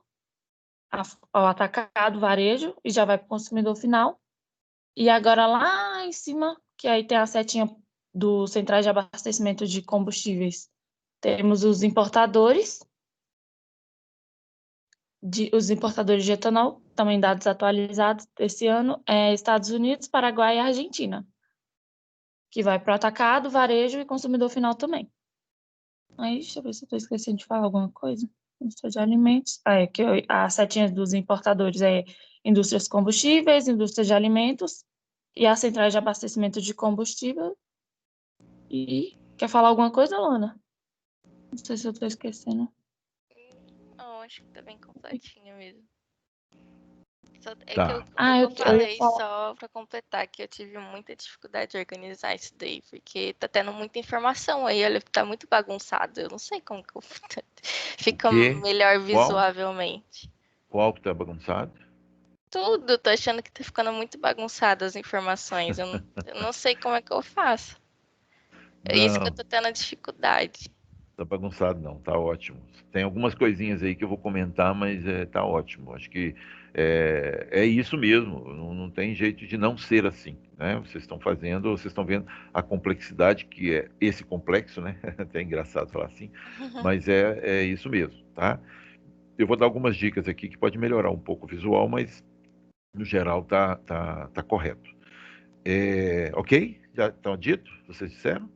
atacado, varejo, e já vai para o consumidor final. E agora lá em cima, que aí tem a setinha dos centrais de abastecimento de combustíveis, temos os importadores de etanol, também dados atualizados desse ano, Estados Unidos, Paraguai e Argentina, que vai para o atacado, varejo e consumidor final também. Aí, deixa eu ver se eu estou esquecendo de falar alguma coisa. Indústria de alimentos. A setinha dos importadores indústrias combustíveis, indústria de alimentos e as centrais de abastecimento de combustível. E quer falar alguma coisa, Luana? Não sei se eu estou esquecendo. Não, acho que tá bem completinho mesmo. Tá. Eu falei só pra completar que eu tive muita dificuldade de organizar isso daí, porque tá tendo muita informação aí, olha, tá muito bagunçado. Eu não sei como que fica melhor visualmente. Qual que tá bagunçado? Tudo, tô achando que tá ficando muito bagunçado as informações. Eu não sei como é que eu faço. É isso que eu tô tendo dificuldade. Tá bagunçado não, tá ótimo. Tem algumas coisinhas aí que eu vou comentar, mas tá ótimo. Acho que é isso mesmo, não tem jeito de não ser assim, né? Vocês estão vendo a complexidade que é esse complexo, né? Até engraçado falar assim, mas é isso mesmo, tá? Eu vou dar algumas dicas aqui que pode melhorar um pouco o visual, mas no geral tá correto. Ok? Já estão dito? Vocês disseram?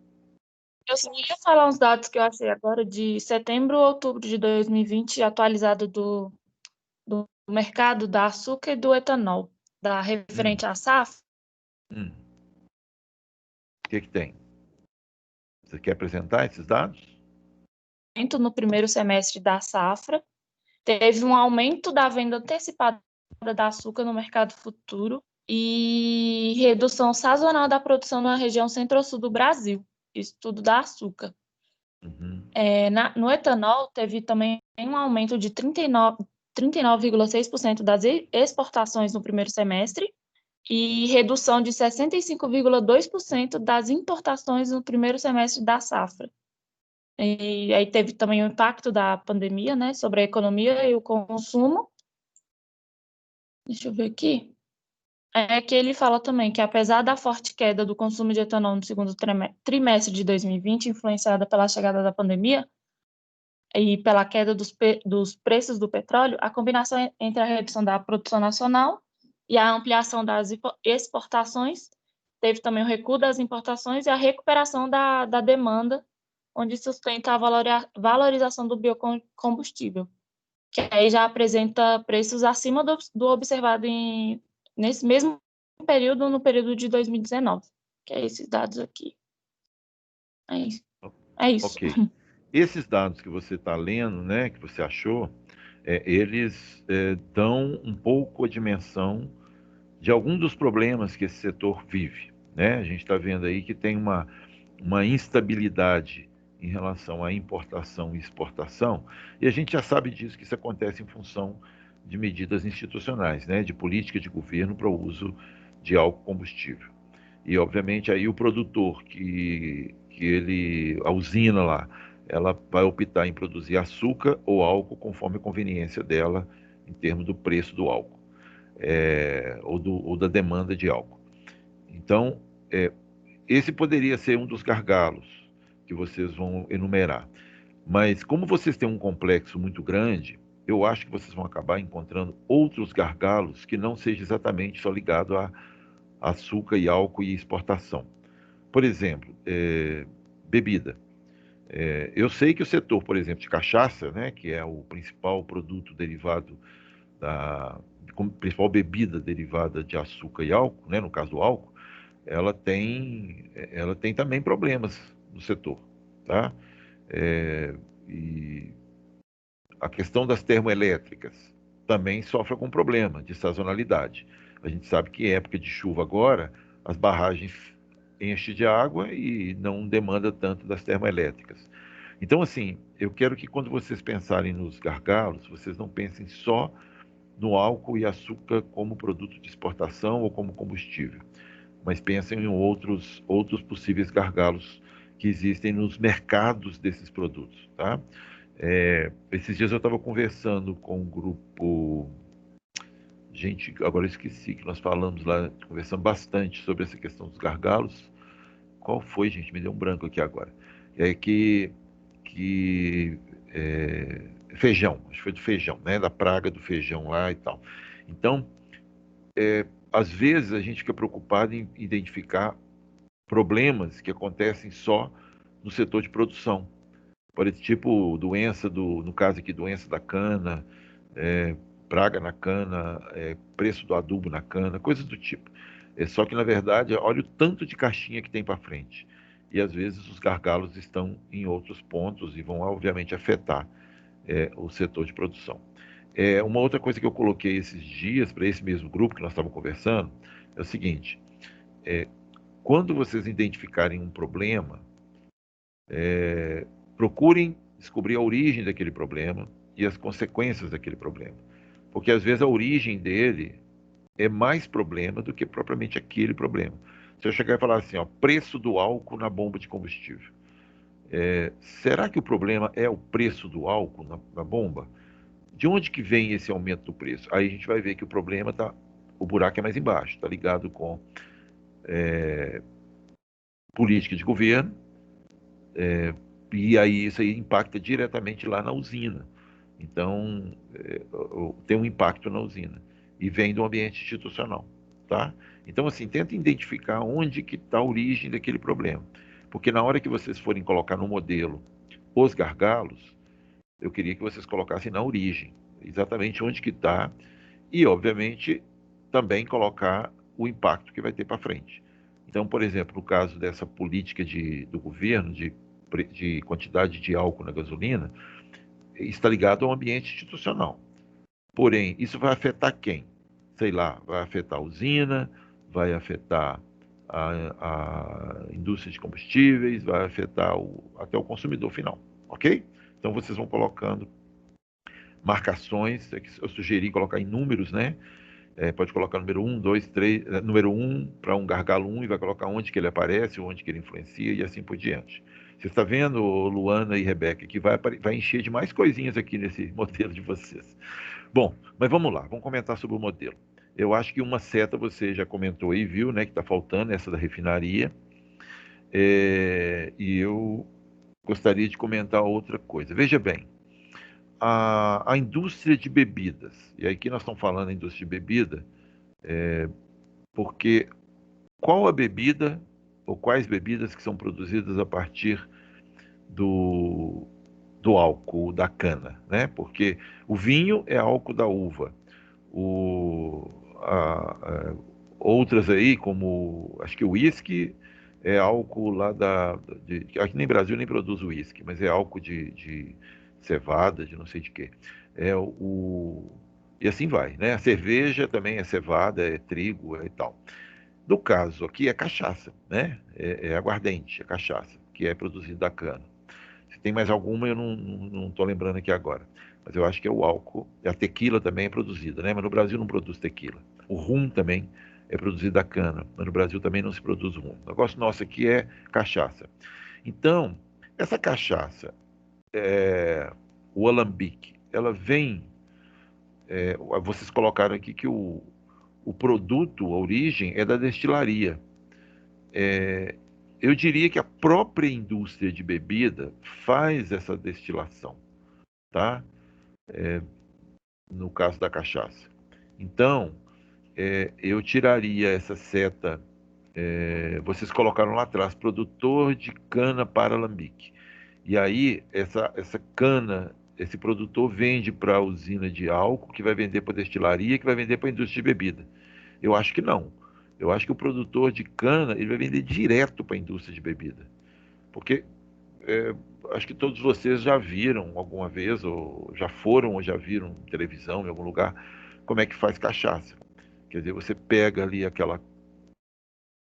Eu só ia falar uns dados que eu achei agora de setembro a outubro de 2020, atualizado do mercado da açúcar e do etanol, referente à safra. O que tem? Você quer apresentar esses dados? No primeiro semestre da safra, teve um aumento da venda antecipada da açúcar no mercado futuro e redução sazonal da produção na região centro-sul do Brasil. Isso tudo da açúcar. No etanol, teve também um aumento de 39,6% das exportações no primeiro semestre e redução de 65,2% das importações no primeiro semestre da safra. E aí teve também o impacto da pandemia, né, sobre a economia e o consumo. Deixa eu ver aqui. é que ele fala também que, apesar da forte queda do consumo de etanol no segundo trimestre de 2020, influenciada pela chegada da pandemia e pela queda dos preços do petróleo, a combinação entre a redução da produção nacional e a ampliação das exportações teve também o recuo das importações e a recuperação da demanda, onde sustenta a valorização do biocombustível, que aí já apresenta preços acima do observado nesse mesmo período, no período de 2019, que é esses dados aqui. É isso. É isso. Ok. Esses dados que você está lendo, né, que você achou, eles dão um pouco a dimensão de algum dos problemas que esse setor vive, né? A gente está vendo aí que tem uma instabilidade em relação à importação e exportação, e a gente já sabe disso, que isso acontece em função de medidas institucionais, né, de política de governo para o uso de álcool combustível. E, obviamente, aí o produtor a usina lá, ela vai optar em produzir açúcar ou álcool conforme a conveniência dela em termos do preço do álcool, ou da demanda de álcool. Então, esse poderia ser um dos gargalos que vocês vão enumerar. Mas como vocês têm um complexo muito grande, eu acho que vocês vão acabar encontrando outros gargalos que não seja exatamente só ligado a açúcar e álcool e exportação. Por exemplo, bebida. Eu sei que o setor, por exemplo, de cachaça, né, que é o principal produto derivado principal bebida derivada de açúcar e álcool, né, no caso do álcool, ela tem também problemas no setor, tá? E a questão das termoelétricas também sofre com problema de sazonalidade. A gente sabe que em época de chuva agora, as barragens enchem de água e não demanda tanto das termoelétricas. Então, assim, eu quero que quando vocês pensarem nos gargalos, vocês não pensem só no álcool e açúcar como produto de exportação ou como combustível, mas pensem em outros possíveis gargalos que existem nos mercados desses produtos, tá? Esses dias eu estava conversando com um grupo. Gente, agora eu esqueci que nós falamos lá, conversamos bastante sobre essa questão dos gargalos. Qual foi, gente? Me deu um branco aqui agora. Feijão, acho que foi do feijão, né? Da praga do feijão lá e tal. Então, às vezes a gente fica preocupado em identificar problemas que acontecem só no setor de produção. Por esse tipo, no caso aqui, doença da cana, praga na cana, preço do adubo na cana, coisas do tipo. Só que, na verdade, olha o tanto de caixinha que tem para frente. E, às vezes, os gargalos estão em outros pontos e vão, obviamente, afetar o setor de produção. Uma outra coisa que eu coloquei esses dias para esse mesmo grupo que nós estávamos conversando é o seguinte: quando vocês identificarem um problema, procurem descobrir a origem daquele problema e as consequências daquele problema. Porque às vezes a origem dele é mais problema do que propriamente aquele problema. Se eu chegar e falar assim, ó, preço do álcool na bomba de combustível. Será que o problema é o preço do álcool na bomba? De onde que vem esse aumento do preço? Aí a gente vai ver que o buraco é mais embaixo, está ligado com política de governo, e aí isso aí impacta diretamente lá na usina. Então, tem um impacto na usina e vem do ambiente institucional, tá? Então, assim, tenta identificar onde que está a origem daquele problema. Porque na hora que vocês forem colocar no modelo os gargalos, eu queria que vocês colocassem na origem, exatamente onde que está, e, obviamente, também colocar o impacto que vai ter para frente. Então, por exemplo, no caso dessa política do governo de quantidade de álcool na gasolina, está ligado ao ambiente institucional. Porém, isso vai afetar quem? Sei lá, vai afetar a usina, vai afetar a indústria de combustíveis, vai afetar até o consumidor final, ok? Então vocês vão colocando marcações, eu sugeri colocar em números, né? Pode colocar número 1, 2, 3, número 1 para um gargalo 1 e vai colocar onde que ele aparece, onde que ele influencia e assim por diante. Você está vendo, Luana e Rebeca, que vai encher de mais coisinhas aqui nesse modelo de vocês. Bom, mas vamos lá, vamos comentar sobre o modelo. Eu acho que uma seta você já comentou aí, viu, né, que está faltando, essa da refinaria. E eu gostaria de comentar outra coisa. Veja bem, a indústria de bebidas, e aqui nós estamos falando da indústria de bebida, porque qual a bebida ou quais bebidas que são produzidas a partir do álcool da cana, né? Porque o vinho é álcool da uva, outras aí, como acho que o uísque é álcool lá aqui nem Brasil nem produz uísque, mas é álcool de cevada, de não sei de quê. E assim vai, né? A cerveja também é cevada, é trigo, e tal. No caso aqui é cachaça, né? É aguardente, é cachaça, que é produzido da cana. Se tem mais alguma, eu não estou lembrando aqui agora. Mas eu acho que é o álcool. A tequila também é produzida, né? Mas no Brasil não produz tequila. O rum também é produzido da cana, mas no Brasil também não se produz rum. O negócio nosso aqui é cachaça. Então, essa cachaça, o alambique, ela vem. Vocês colocaram aqui que o produto, a origem, é da destilaria. Eu diria que a própria indústria de bebida faz essa destilação, tá? No caso da cachaça. Então, eu tiraria essa seta. Vocês colocaram lá atrás, produtor de cana para alambique. E aí, essa cana, esse produtor vende para a usina de álcool, que vai vender para a destilaria, que vai vender para a indústria de bebida. Eu acho que não. Eu acho que o produtor de cana ele vai vender direto para a indústria de bebida. Porque acho que todos vocês já viram alguma vez, ou já foram, ou já viram televisão em algum lugar, como é que faz cachaça. Quer dizer, você pega ali aquela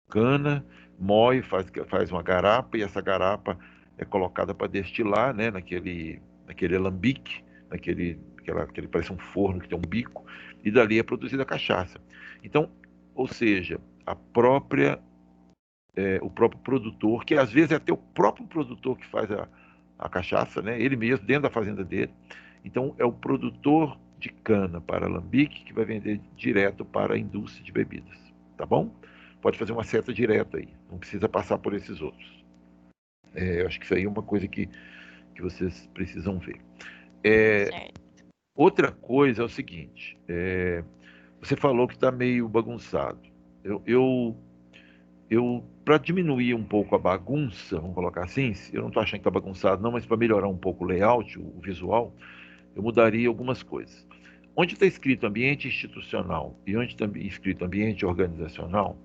cana, moe, faz uma garapa, e essa garapa é colocada para destilar, né, naquele alambique, aquele parece um forno que tem um bico, e dali é produzida a cachaça. Então, ou seja, o próprio produtor, que às vezes é até o próprio produtor que faz a cachaça, né, ele mesmo, dentro da fazenda dele. Então, é o produtor de cana para alambique que vai vender direto para a indústria de bebidas, tá bom? Pode fazer uma seta direta aí, não precisa passar por esses outros. Eu acho que isso aí é uma coisa que vocês precisam ver. Outra coisa é o seguinte, você falou que está meio bagunçado. Eu para diminuir um pouco a bagunça, vamos colocar assim, eu não estou achando que está bagunçado não, mas para melhorar um pouco o layout, o visual, eu mudaria algumas coisas. Onde está escrito ambiente institucional e onde está escrito ambiente organizacional,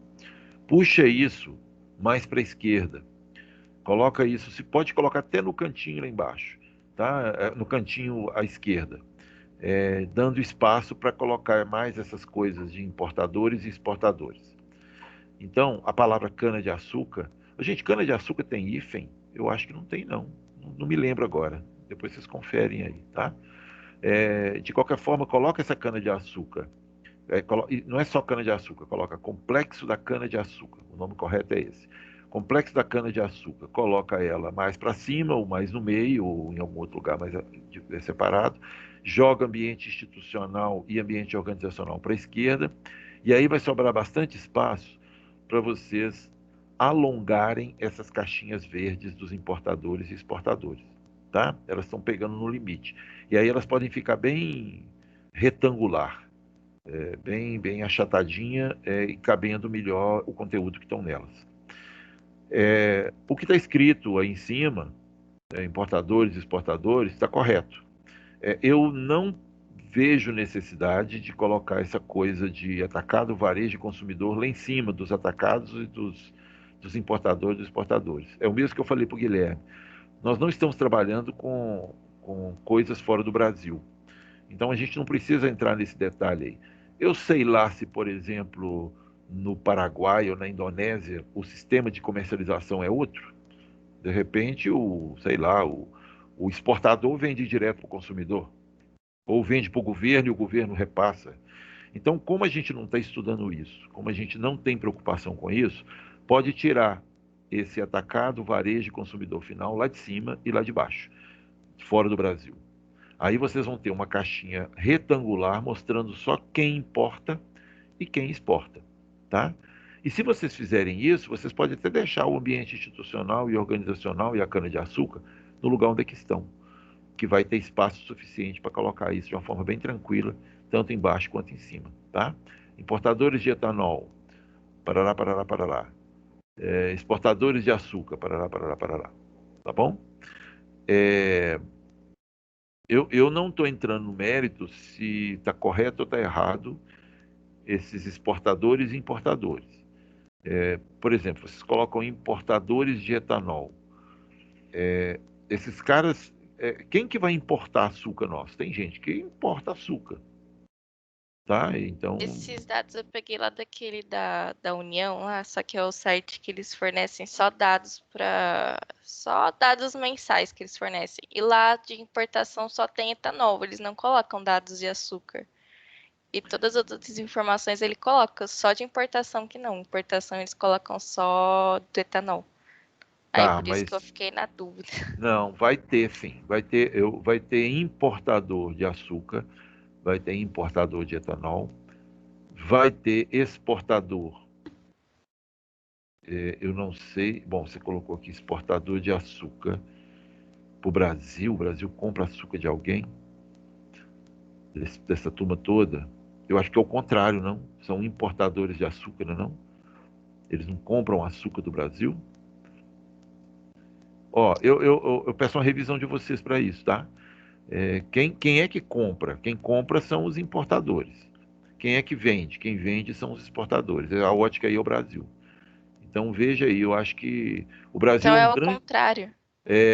puxa isso mais para a esquerda. Coloca isso, se pode colocar até no cantinho lá embaixo, tá? No cantinho à esquerda, dando espaço para colocar mais essas coisas de importadores e exportadores. Então, a palavra cana-de-açúcar, gente, cana-de-açúcar tem hífen? Eu acho que não tem, não. Não me lembro agora. Depois vocês conferem aí, tá? De qualquer forma, coloca essa cana-de-açúcar. Não é só cana-de-açúcar, coloca complexo da cana-de-açúcar. O nome correto é esse. Complexo da cana-de-açúcar. Coloca ela mais para cima, ou mais no meio, ou em algum outro lugar mais separado. Joga ambiente institucional e ambiente organizacional para a esquerda. E aí vai sobrar bastante espaço para vocês alongarem essas caixinhas verdes dos importadores e exportadores, tá? Elas estão pegando no limite. E aí elas podem ficar bem retangular, bem achatadinha, e cabendo melhor o conteúdo que estão nelas. O que está escrito aí em cima, importadores e exportadores, está correto. Eu não vejo necessidade de colocar essa coisa de atacado, varejo e consumidor lá em cima dos atacados e dos importadores e exportadores. É o mesmo que eu falei para o Guilherme. Nós não estamos trabalhando com coisas fora do Brasil. Então a gente não precisa entrar nesse detalhe aí. Eu sei lá se, por exemplo, no Paraguai ou na Indonésia, o sistema de comercialização é outro. De repente, o exportador vende direto para o consumidor, ou vende para o governo e o governo repassa. Então, como a gente não está estudando isso, como a gente não tem preocupação com isso, pode tirar esse atacado, varejo e consumidor final lá de cima e lá de baixo, fora do Brasil. Aí vocês vão ter uma caixinha retangular mostrando só quem importa e quem exporta, tá? E se vocês fizerem isso, vocês podem até deixar o ambiente institucional e organizacional e a cana-de-açúcar no lugar onde é que estão, que vai ter espaço suficiente para colocar isso de uma forma bem tranquila, tanto embaixo quanto em cima, tá? Importadores de etanol, parará, parará, parará. Exportadores de açúcar, parará, parará, parará. Tá bom? Eu não estou entrando no mérito se está correto ou está errado esses exportadores e importadores. Por exemplo, vocês colocam importadores de etanol. Esses caras, quem que vai importar açúcar nosso? Tem gente que importa açúcar, tá? Então, Esses dados eu peguei lá daquele da União lá, só que é o site que eles fornecem só dados mensais que eles fornecem. E lá de importação só tem etanol, eles não colocam dados de açúcar. E todas as outras informações ele coloca, só de importação que não. Importação eles colocam só do etanol. Aí tá, por isso mas que eu fiquei na dúvida. não, vai ter sim, vai ter importador de açúcar, vai ter importador de etanol, vai ter exportador. Eu não sei, bom, você colocou aqui exportador de açúcar para o Brasil compra açúcar de alguém, dessa turma toda. Eu acho que é o contrário, não? São importadores de açúcar, não? Eles não compram açúcar do Brasil? Ó, eu peço uma revisão de vocês para isso, tá? Quem é que compra? Quem compra são os importadores. Quem é que vende? Quem vende são os exportadores. A ótica aí é o Brasil. Então veja aí, eu acho que o Brasil Então é é um o grande. contrário.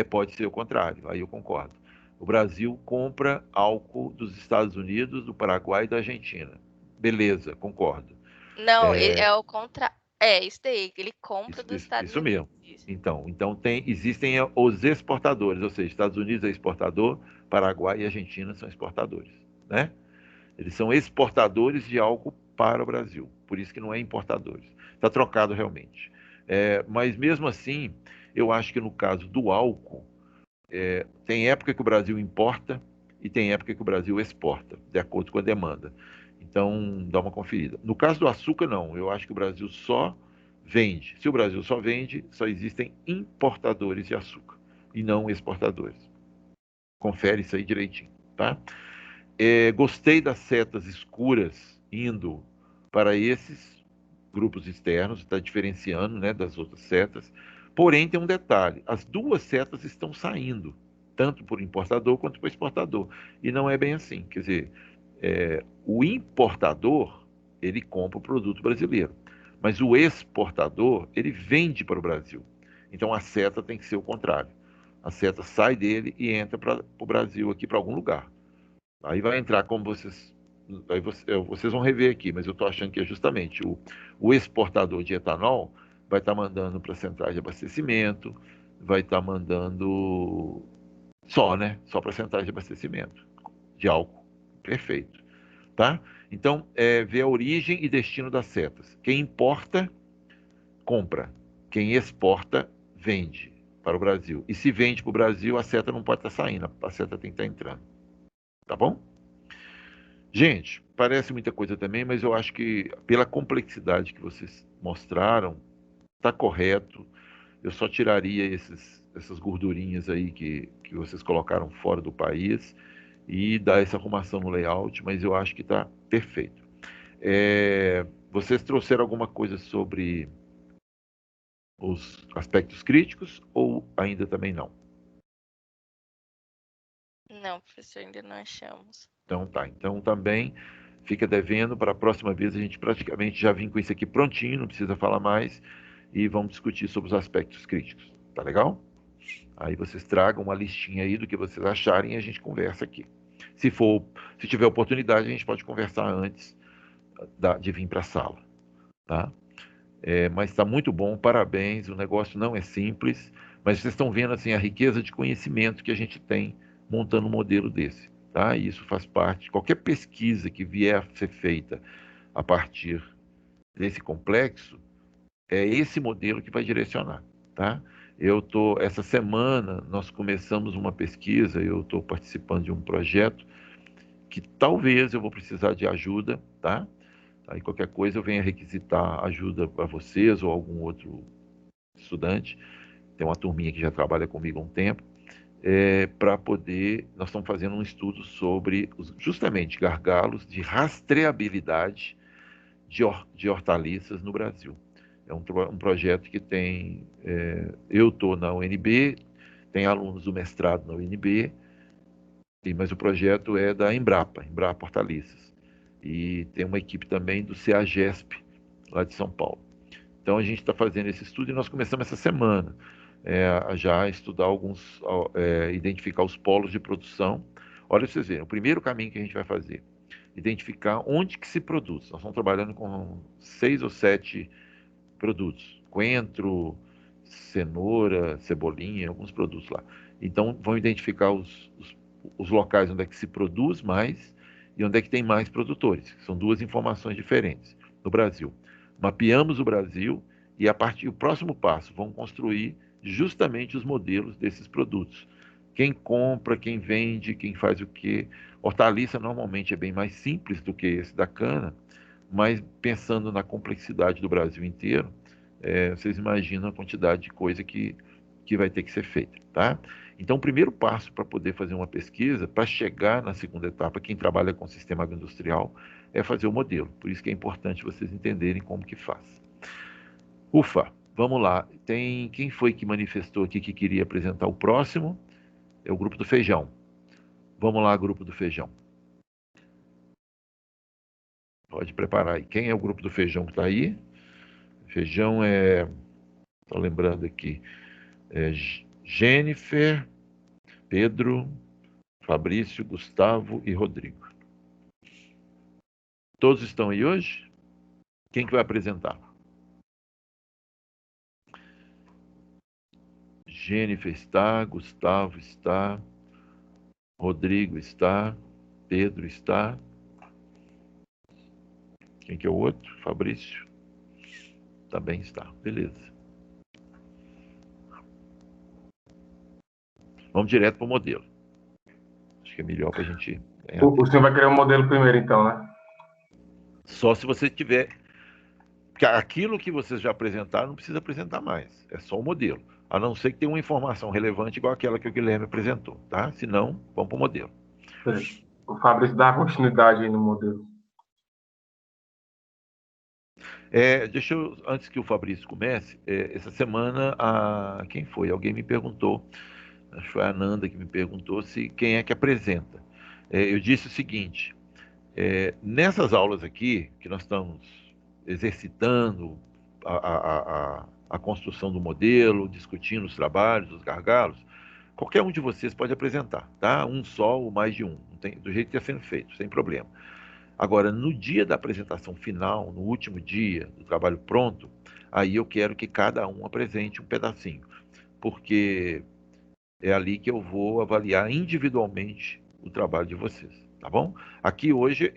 Pode ser o contrário, aí eu concordo. O Brasil compra álcool dos Estados Unidos, do Paraguai e da Argentina. Beleza, concordo. Não, é o contrário. É, isso daí, ele compra Isso, dos isso, Estados isso Unidos. mesmo. Então existem os exportadores, ou seja, Estados Unidos é exportador, Paraguai e Argentina são exportadores, né? Eles são exportadores de álcool para o Brasil, por isso que não é importadores. Está trocado realmente. Mas mesmo assim, eu acho que no caso do álcool, tem época que o Brasil importa e tem época que o Brasil exporta, de acordo com a demanda. Então, dá uma conferida. No caso do açúcar, não. Eu acho que o Brasil só vende. Se o Brasil só vende, só existem importadores de açúcar e não exportadores. Confere isso aí direitinho, tá? Gostei das setas escuras indo para esses grupos externos, está diferenciando, né, das outras setas. Porém, tem um detalhe: as duas setas estão saindo, tanto por importador quanto por exportador. E não é bem assim. Quer dizer, o importador, ele compra o produto brasileiro, mas o exportador, ele vende para o Brasil. Então a seta tem que ser o contrário. A seta sai dele e entra para o Brasil aqui, para algum lugar. Aí vai entrar como vocês. Aí vocês vão rever aqui, mas eu estou achando que é justamente o exportador de etanol vai estar mandando para centrais de abastecimento, vai estar mandando só, né? Só para centrais de abastecimento de álcool. Perfeito. Tá? Então, ver a origem e destino das setas. Quem importa, compra. Quem exporta, vende para o Brasil. E se vende para o Brasil, a seta não pode estar saindo, a seta tem que estar entrando. Tá bom? Gente, parece muita coisa também, mas eu acho que pela complexidade que vocês mostraram, está correto. Eu só tiraria essas gordurinhas aí que vocês colocaram fora do país e dar essa arrumação no layout, mas eu acho que está perfeito. Vocês trouxeram alguma coisa sobre os aspectos críticos ou ainda também não? Não, professor, ainda não achamos. Então tá. Então também fica devendo para a próxima vez a gente praticamente já vem com isso aqui prontinho, não precisa falar mais e vamos discutir sobre os aspectos críticos. Tá legal? Aí vocês tragam uma listinha aí do que vocês acharem e a gente conversa aqui. Se tiver oportunidade, a gente pode conversar antes de vir para a sala, tá? Mas está muito bom, parabéns. O negócio não é simples, mas vocês estão vendo assim a riqueza de conhecimento que a gente tem montando um modelo desse, tá? E isso faz parte. Qualquer pesquisa que vier a ser feita a partir desse complexo, é esse modelo que vai direcionar, tá? Essa semana nós começamos uma pesquisa. Eu estou participando de um projeto que talvez eu vou precisar de ajuda, tá? Aí qualquer coisa eu venho a requisitar ajuda para vocês ou algum outro estudante. Tem uma turminha que já trabalha comigo há um tempo. Para poder, nós estamos fazendo um estudo sobre justamente gargalos de rastreabilidade de hortaliças no Brasil. É um projeto que tem, eu estou na UNB, tem alunos do mestrado na UNB, mas o projeto é da Embrapa Hortaliças. E tem uma equipe também do CEAGESP, lá de São Paulo. Então a gente está fazendo esse estudo e nós começamos essa semana já a estudar identificar os polos de produção. Olha, vocês verem, o primeiro caminho que a gente vai fazer, identificar onde que se produz. Nós estamos trabalhando com 6 ou 7 produtos, coentro, cenoura, cebolinha, alguns produtos lá. Então vão identificar os locais onde é que se produz mais e onde é que tem mais produtores. São duas informações diferentes no Brasil. Mapeamos o Brasil e o próximo passo, vão construir justamente os modelos desses produtos. Quem compra, quem vende, quem faz o quê. Hortaliça normalmente é bem mais simples do que esse da cana, mas pensando na complexidade do Brasil inteiro, vocês imaginam a quantidade de coisa que vai ter que ser feita, tá? Então, o primeiro passo para poder fazer uma pesquisa, para chegar na segunda etapa, quem trabalha com sistema agroindustrial, é fazer o modelo. Por isso que é importante vocês entenderem como que faz. Ufa, vamos lá. Quem foi que manifestou aqui que queria apresentar o próximo? É o grupo do feijão. Vamos lá, grupo do feijão. Pode preparar aí. Quem é o grupo do feijão que está aí? Feijão estou lembrando aqui. Jennifer, Pedro, Fabrício, Gustavo e Rodrigo. Todos estão aí hoje? Quem que vai apresentar? Jennifer está, Gustavo está, Rodrigo está, Pedro está. Quem que é o outro? Fabrício? Também está. Beleza. Vamos direto para o modelo. Acho que é melhor para a gente ganhar. O senhor vai criar um modelo primeiro, então, né? Só se você tiver... Porque aquilo que vocês já apresentaram não precisa apresentar mais. É só o modelo. A não ser que tenha uma informação relevante igual aquela que o Guilherme apresentou, tá? Se não, vamos para o modelo. O Fabrício dá continuidade aí no modelo. Deixa eu, antes que o Fabrício comece, essa semana, quem foi? Alguém me perguntou, acho que foi a Ananda que me perguntou quem é que apresenta. Eu disse o seguinte, nessas aulas aqui, que nós estamos exercitando a construção do modelo, discutindo os trabalhos, os gargalos, qualquer um de vocês pode apresentar, tá? Um só ou mais de um, do jeito que está sendo feito, sem problema. Agora, no dia da apresentação final, no último dia do trabalho pronto, aí eu quero que cada um apresente um pedacinho, porque é ali que eu vou avaliar individualmente o trabalho de vocês, tá bom? Aqui hoje,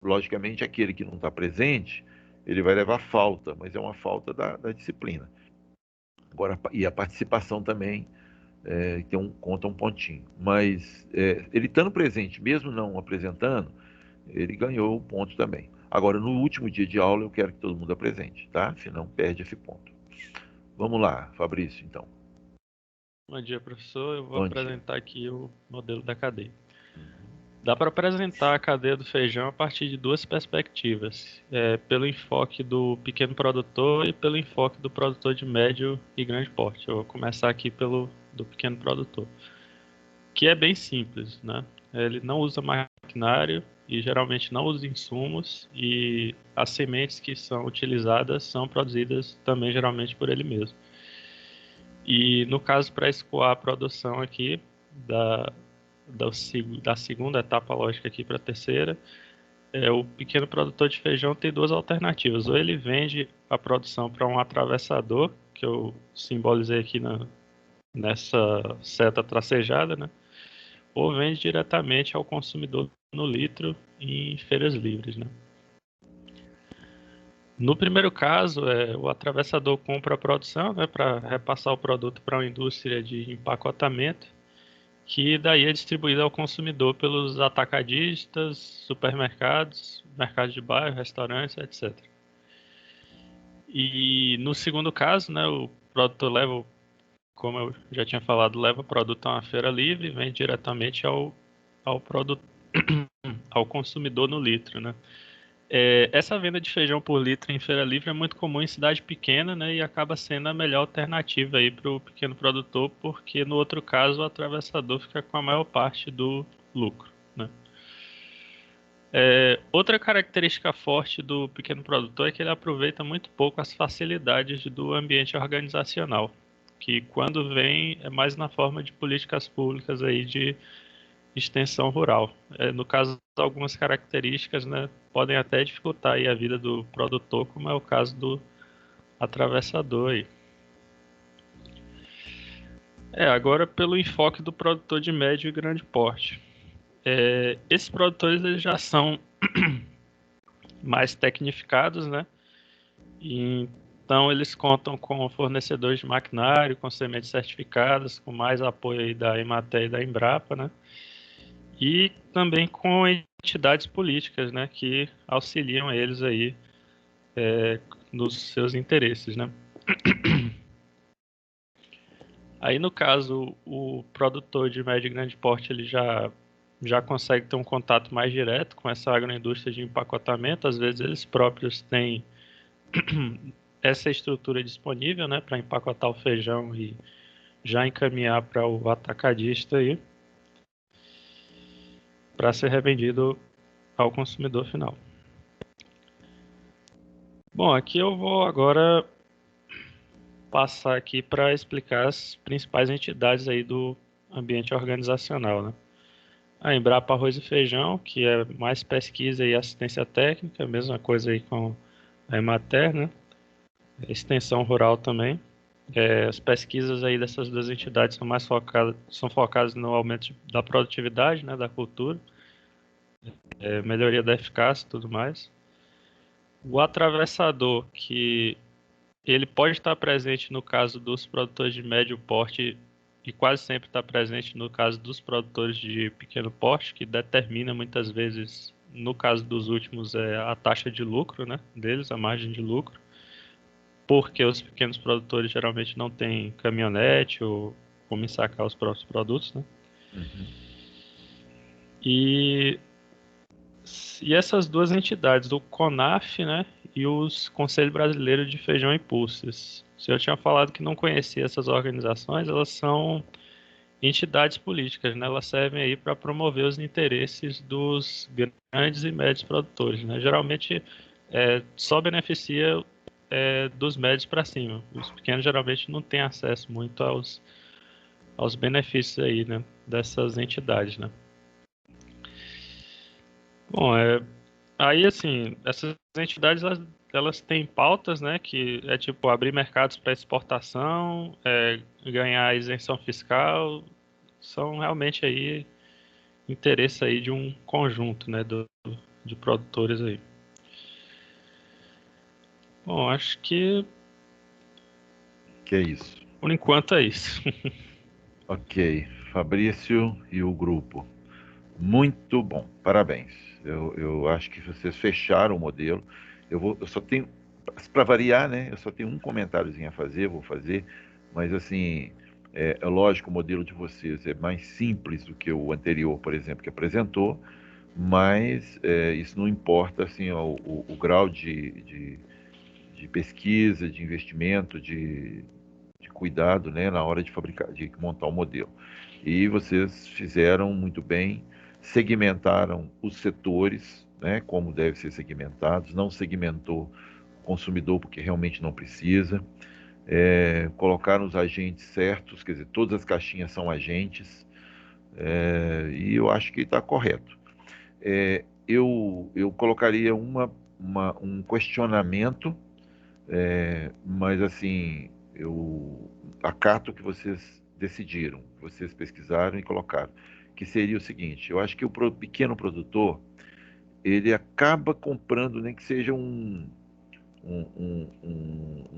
logicamente, aquele que não está presente, ele vai levar falta, mas é uma falta da disciplina. Agora, e a participação também conta um pontinho. Mas ele estando presente, mesmo não apresentando, ele ganhou o ponto também. Agora, no último dia de aula, eu quero que todo mundo apresente, tá? Senão, perde esse ponto. Vamos lá, Fabrício, então. Bom dia, professor. Eu vou apresentar aqui o modelo da cadeia. Dá para apresentar a cadeia do feijão a partir de duas perspectivas, pelo enfoque do pequeno produtor e pelo enfoque do produtor de médio e grande porte. Eu vou começar aqui do pequeno produtor, que é bem simples, né? Ele não usa maquinário e geralmente não usa insumos, e as sementes que são utilizadas são produzidas também geralmente por ele mesmo. E no caso, para escoar a produção aqui da segunda etapa lógica aqui para a terceira, o pequeno produtor de feijão tem duas alternativas. Ou ele vende a produção para um atravessador, que eu simbolizei aqui nessa seta tracejada, né? Ou vende diretamente ao consumidor no litro em feiras livres, né? No primeiro caso, o atravessador compra a produção, né, para repassar o produto para uma indústria de empacotamento, que daí é distribuída ao consumidor pelos atacadistas, supermercados, mercados de bairro, restaurantes, etc. E no segundo caso, né, o produtor leva, como eu já tinha falado, leva o produto a uma feira livre e vende diretamente ao produto, ao consumidor no litro, né? Essa venda de feijão por litro em feira livre é muito comum em cidade pequena, né, e acaba sendo a melhor alternativa aí para o pequeno produtor, porque no outro caso o atravessador fica com a maior parte do lucro, né? Outra característica forte do pequeno produtor é que ele aproveita muito pouco as facilidades do ambiente organizacional, que quando vem é mais na forma de políticas públicas aí de extensão rural. No caso, algumas características, né, podem até dificultar aí a vida do produtor, como é o caso do atravessador aí. Agora pelo enfoque do produtor de médio e grande porte. Esses produtores eles já são mais tecnificados, né? Então eles contam com fornecedores de maquinário, com sementes certificadas, com mais apoio aí da Emater e da Embrapa, né? E também com entidades políticas, né, que auxiliam eles aí nos seus interesses, né? Aí no caso o produtor de médio e grande porte ele já consegue ter um contato mais direto com essa agroindústria de empacotamento. Às vezes eles próprios têm essa estrutura disponível, né, para empacotar o feijão e já encaminhar para o atacadista aí, para ser revendido ao consumidor final. Bom, aqui eu vou agora passar aqui para explicar as principais entidades aí do ambiente organizacional, né? A Embrapa Arroz e Feijão, que é mais pesquisa e assistência técnica, mesma coisa aí com a Emater, né? Extensão rural também. As pesquisas aí dessas duas entidades são focadas no aumento da produtividade, né, da cultura, melhoria da eficácia e tudo mais. O atravessador, que ele pode estar presente no caso dos produtores de médio porte e quase sempre está presente no caso dos produtores de pequeno porte, que determina muitas vezes, no caso dos últimos, a taxa de lucro, né, deles, a margem de lucro, porque os pequenos produtores geralmente não têm caminhonete ou como ensacar os próprios produtos, né? E essas duas entidades, o CONAF, né, e os Conselho Brasileiro de Feijão e Pulses. Se eu tinha falado que não conhecia essas organizações, elas são entidades políticas, né? Elas servem aí para promover os interesses dos grandes e médios produtores, né? Geralmente só beneficia dos médios para cima. Os pequenos geralmente não têm acesso muito aos benefícios aí, né, dessas entidades, né? Bom, aí assim, essas entidades elas têm pautas, né, que é tipo abrir mercados para exportação, ganhar isenção fiscal, são realmente aí interesse aí de um conjunto, né, de produtores aí. Bom, acho que é isso. Por enquanto é isso. Ok, Fabrício e o grupo. Muito bom, parabéns. Eu acho que vocês fecharam o modelo. Eu só tenho, para variar, né? Eu só tenho um comentáriozinho a fazer, vou fazer, mas assim, é lógico, o modelo de vocês é mais simples do que o anterior, por exemplo, que apresentou, mas isso não importa assim, o grau de pesquisa, de investimento, de cuidado, né, na hora de fabricar, de montar o modelo. E vocês fizeram muito bem, segmentaram os setores, né, como devem ser segmentados, não segmentou o consumidor porque realmente não precisa, colocaram os agentes certos, quer dizer, todas as caixinhas são agentes, e eu acho que está correto. Eu colocaria um questionamento, mas assim, eu acato que vocês decidiram, vocês pesquisaram e colocaram, que seria o seguinte: eu acho que o pequeno produtor ele acaba comprando nem que seja um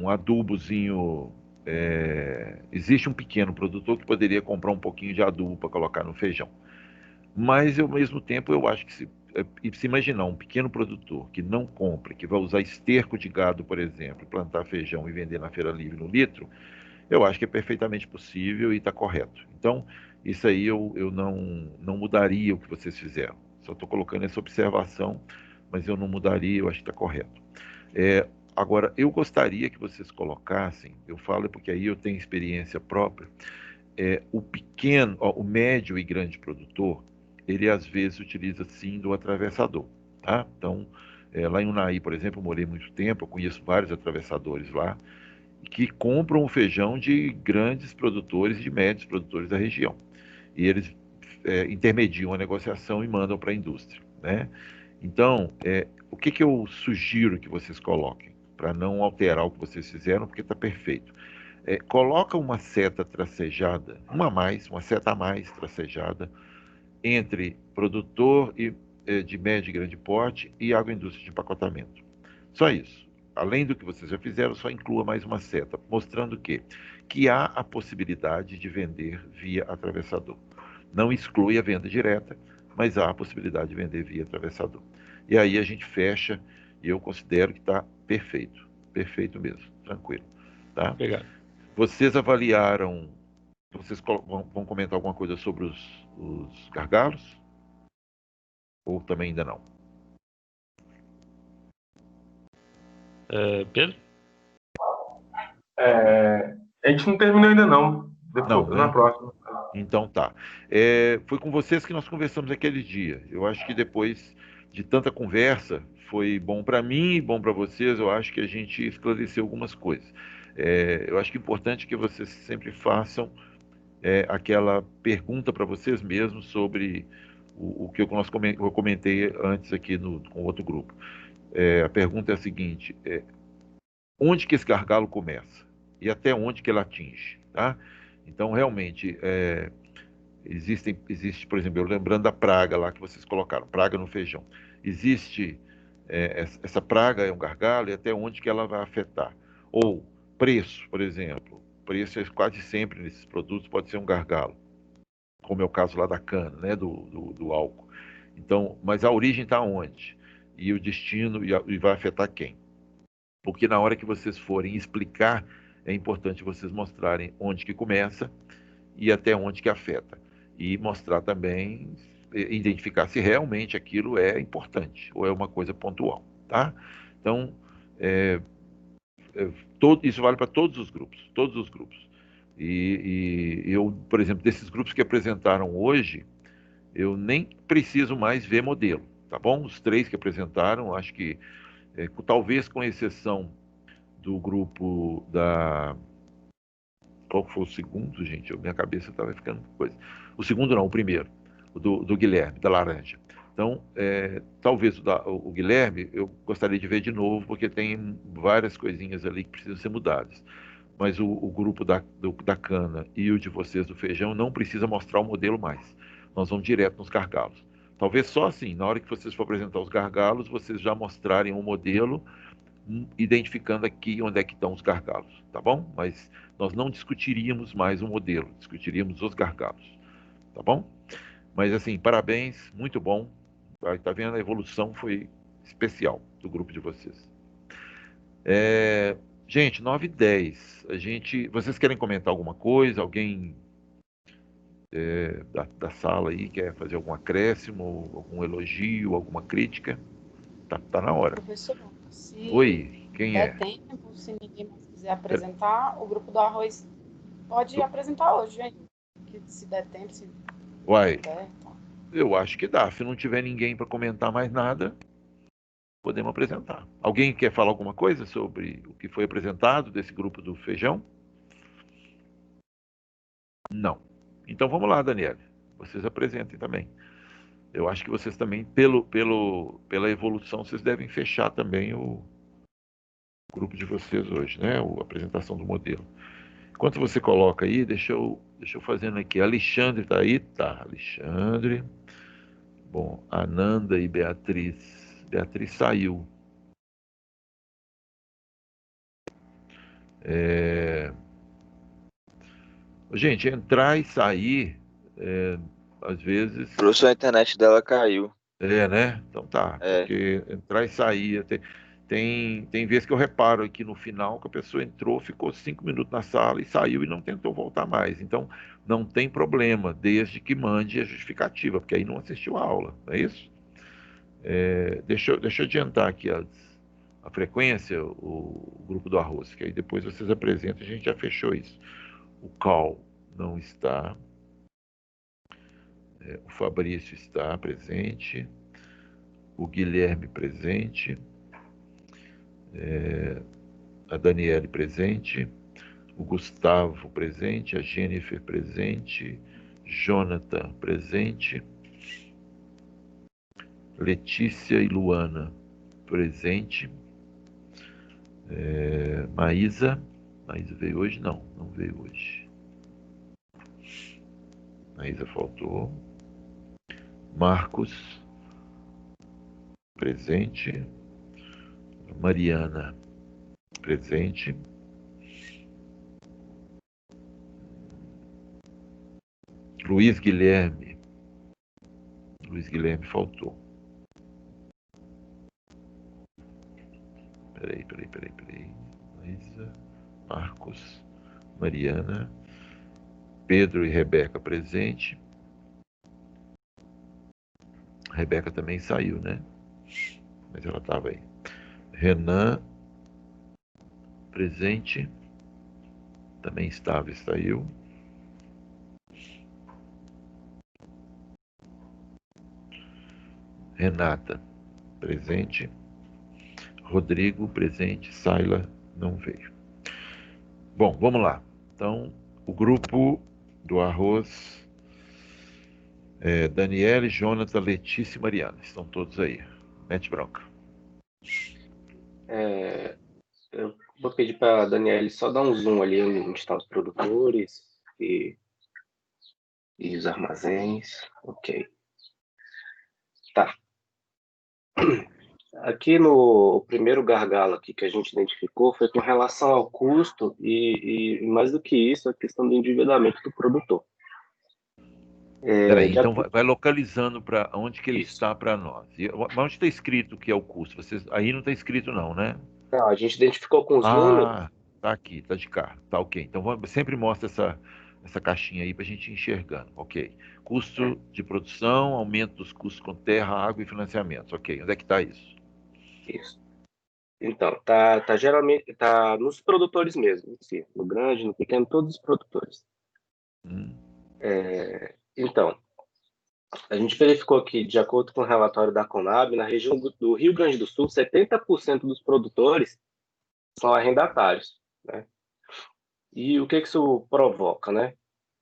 adubozinho existe um pequeno produtor que poderia comprar um pouquinho de adubo para colocar no feijão. Mas, ao mesmo tempo, eu acho que se imaginar um pequeno produtor que não compra, que vai usar esterco de gado, por exemplo, plantar feijão e vender na feira livre no litro, eu acho que é perfeitamente possível e está correto. Então, isso aí eu não mudaria o que vocês fizeram. Só estou colocando essa observação, mas eu não mudaria, eu acho que está correto. Agora, eu gostaria que vocês colocassem, eu falo porque aí eu tenho experiência própria, o pequeno, o médio e grande produtor, ele às vezes utiliza sim do atravessador, tá? Então, lá em Unai, por exemplo, eu morei muito tempo, eu conheço vários atravessadores lá, que compram o feijão de grandes produtores e de médios produtores da região. E eles intermediam a negociação e mandam para a indústria, né? Então, o que eu sugiro que vocês coloquem, para não alterar o que vocês fizeram, porque está perfeito. Coloca uma seta tracejada, uma seta a mais tracejada, entre produtor de médio e grande porte e agroindústria de empacotamento. Só isso. Além do que vocês já fizeram, só inclua mais uma seta, mostrando que há a possibilidade de vender via atravessador. Não exclui a venda direta, mas há a possibilidade de vender via atravessador. E aí a gente fecha, e eu considero que está perfeito. Perfeito mesmo, tranquilo. Tá? Obrigado. Vocês avaliaram, vocês vão comentar alguma coisa sobre os gargalos? Ou também ainda não? Pedro? A gente não terminou ainda não. Depois, Não, né? Na próxima. Então tá. Foi com vocês que nós conversamos aquele dia. Eu acho que depois de tanta conversa, foi bom para mim e bom para vocês. Eu acho que a gente esclareceu algumas coisas. Eu acho que é importante que vocês sempre façam aquela pergunta para vocês mesmos sobre o que eu comentei antes aqui com outro grupo. A pergunta é a seguinte: onde que esse gargalo começa? E até onde que ele atinge? Tá? Então, realmente, existe, por exemplo, eu lembrando da praga lá que vocês colocaram, praga no feijão. Existe, essa praga é um gargalo e até onde que ela vai afetar? Ou preço, por exemplo. Preço quase sempre nesses produtos pode ser um gargalo, como é o caso lá da cana, né, do álcool. Então, mas a origem está onde? E o destino, e vai afetar quem? Porque na hora que vocês forem explicar, é importante vocês mostrarem onde que começa e até onde que afeta. E mostrar também, identificar se realmente aquilo é importante ou é uma coisa pontual, tá? Então, isso vale para todos os grupos, todos os grupos. E eu, por exemplo, desses grupos que apresentaram hoje, eu nem preciso mais ver modelo, tá bom? Os 3 que apresentaram, acho que, talvez com exceção do grupo da... Qual foi o segundo, gente? Minha cabeça estava ficando coisa. O segundo não, o primeiro, o do Guilherme, da laranja. Então, talvez o Guilherme eu gostaria de ver de novo, porque tem várias coisinhas ali que precisam ser mudadas. Mas o grupo da cana e o de vocês do feijão não precisa mostrar o modelo mais. Nós vamos direto nos gargalos. Talvez só assim, na hora que vocês for apresentar os gargalos, vocês já mostrarem um modelo, identificando aqui onde é que estão os gargalos, tá bom? Mas nós não discutiríamos mais o modelo, discutiríamos os gargalos, tá bom? Mas assim, parabéns, muito bom. Tá vendo? A evolução foi especial do grupo de vocês. Gente, 9h10. Vocês querem comentar alguma coisa? Alguém da sala aí quer fazer algum acréscimo, algum elogio, alguma crítica? Tá na hora. Professor, se Oi, quem der é? tempo, se ninguém mais quiser apresentar, o grupo do arroz pode apresentar hoje, hein? Que se der tempo, se Uai, puder, tá. eu acho que dá. Se não tiver ninguém para comentar mais nada, podemos apresentar. Alguém quer falar alguma coisa sobre o que foi apresentado desse grupo do feijão? Não. Então vamos lá, Daniele. Vocês apresentem também. Eu acho que vocês também, pela evolução, vocês devem fechar também o grupo de vocês hoje, né? A apresentação do modelo. Enquanto você coloca aí, deixa eu fazendo aqui. Alexandre está aí? Tá, Alexandre. Bom, Ananda e Beatriz. Beatriz saiu. Gente, entrar e sair, às vezes... Professor, a internet dela caiu. Né? Então tá, É. porque entrar e sair... Tem vezes que eu reparo aqui no final que a pessoa entrou, ficou 5 minutos na sala e saiu e não tentou voltar mais. Então, não tem problema, desde que mande a justificativa, porque aí não assistiu a aula, não é isso? Deixa eu adiantar aqui a frequência, o grupo do arroz, que aí depois vocês apresentam, a gente já fechou isso. O Cal não está, o Fabrício está presente, o Guilherme presente, a Daniele presente, o Gustavo presente, a Jennifer presente, Jonathan presente, Letícia e Luana presente, Maísa veio hoje? Não veio hoje. Maísa faltou. Marcos presente, Mariana presente, Luiz Guilherme faltou. Peraí. Maísa, Marcos, Mariana, Pedro e Rebeca presente. A Rebeca também saiu, né? Mas ela estava aí. Renan presente. Também estava e saiu. Renata presente. Rodrigo presente. Saila não veio. Bom, vamos lá. Então, o grupo do arroz, Daniele, Jonathan, Letícia e Mariana. Estão todos aí. Mete bronca. Eu vou pedir para a Daniele só dar um zoom ali onde estão os produtores e os armazéns. Ok. Tá. Aqui o primeiro gargalo aqui que a gente identificou foi com relação ao custo e mais do que isso, a questão do endividamento do produtor. Peraí, então vai localizando para onde que ele está para nós. Onde está escrito que é o custo? Aí não está escrito não, né? Não, a gente identificou com os números. Tá aqui, tá de cá. Tá ok. Então sempre mostra essa caixinha aí para a gente ir enxergando. Ok. Custo de produção, aumento dos custos com terra, água e financiamentos. Ok. Onde é que está isso? Isso. Então, tá geralmente nos produtores mesmo, sim, no grande, no pequeno, todos os produtores. Então, a gente verificou que, de acordo com o relatório da Conab, na região do Rio Grande do Sul, 70% dos produtores são arrendatários, né? E o que isso provoca, né?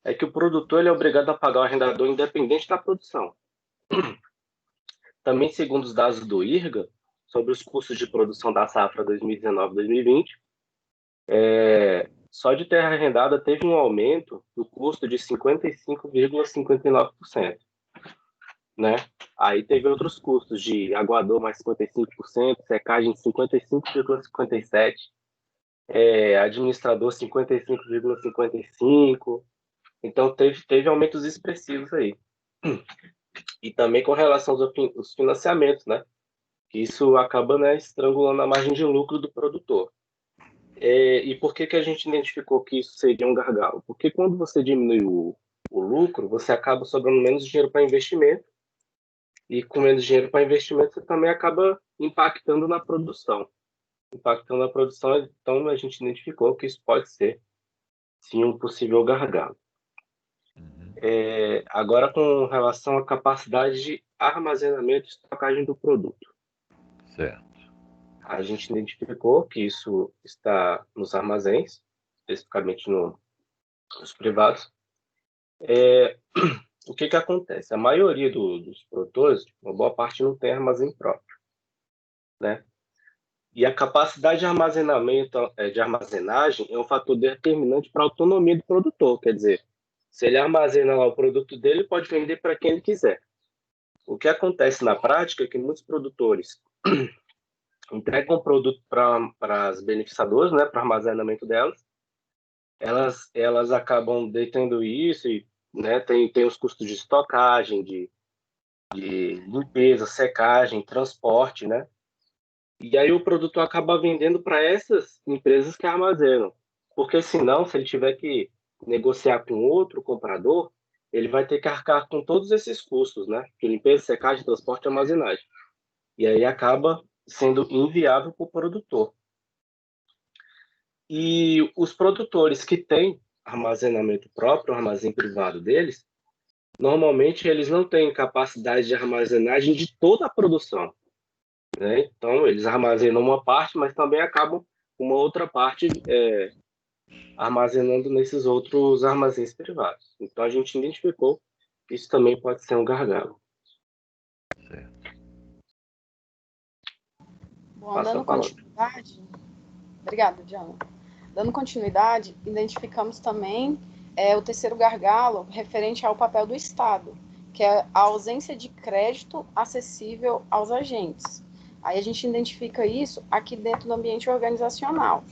É que o produtor ele é obrigado a pagar o arrendador independente da produção. Também, segundo os dados do IRGA, sobre os custos de produção da safra 2019-2020, só de terra arrendada teve um aumento do custo de 55,59%. Né? Aí teve outros custos de aguador mais 55%, secagem 55,57%, administrador 55,55%. Então teve aumentos expressivos aí. E também com relação aos financiamentos, né? Isso acaba, né, estrangulando a margem de lucro do produtor. E por que a gente identificou que isso seria um gargalo? Porque quando você diminui o lucro, você acaba sobrando menos dinheiro para investimento, e com menos dinheiro para investimento, você também acaba impactando na produção. Então a gente identificou que isso pode ser, sim, um possível gargalo. Agora, com relação à capacidade de armazenamento e estocagem do produto. Certo. A gente identificou que isso está nos armazéns, especificamente nos privados. O que acontece? A maioria dos produtores, uma boa parte, não tem armazém próprio, né? E a capacidade de armazenamento, de armazenagem, é um fator determinante para a autonomia do produtor. Quer dizer, se ele armazena lá o produto dele, ele pode vender para quem ele quiser. O que acontece na prática é que muitos produtores entregam o produto para as beneficiadoras, né, para armazenamento delas, elas acabam detendo isso e, né, tem os custos de estocagem, de limpeza, secagem, transporte, né? E aí o produtor acaba vendendo para essas empresas que armazenam. Porque senão, se ele tiver que negociar com outro comprador, ele vai ter que arcar com todos esses custos, né? De limpeza, secagem, transporte e armazenagem. E aí acaba sendo inviável para o produtor. E os produtores que têm armazenamento próprio, armazém privado deles, normalmente eles não têm capacidade de armazenagem de toda a produção, né? Então, eles armazenam uma parte, mas também acabam uma outra parte armazenando nesses outros armazéns privados. Então, a gente identificou que isso também pode ser um gargalo. Certo. Bom, dando continuidade... Obrigada, Diana. Dando continuidade, identificamos também o terceiro gargalo referente ao papel do Estado, que é a ausência de crédito acessível aos agentes. Aí a gente identifica isso aqui dentro do ambiente organizacional.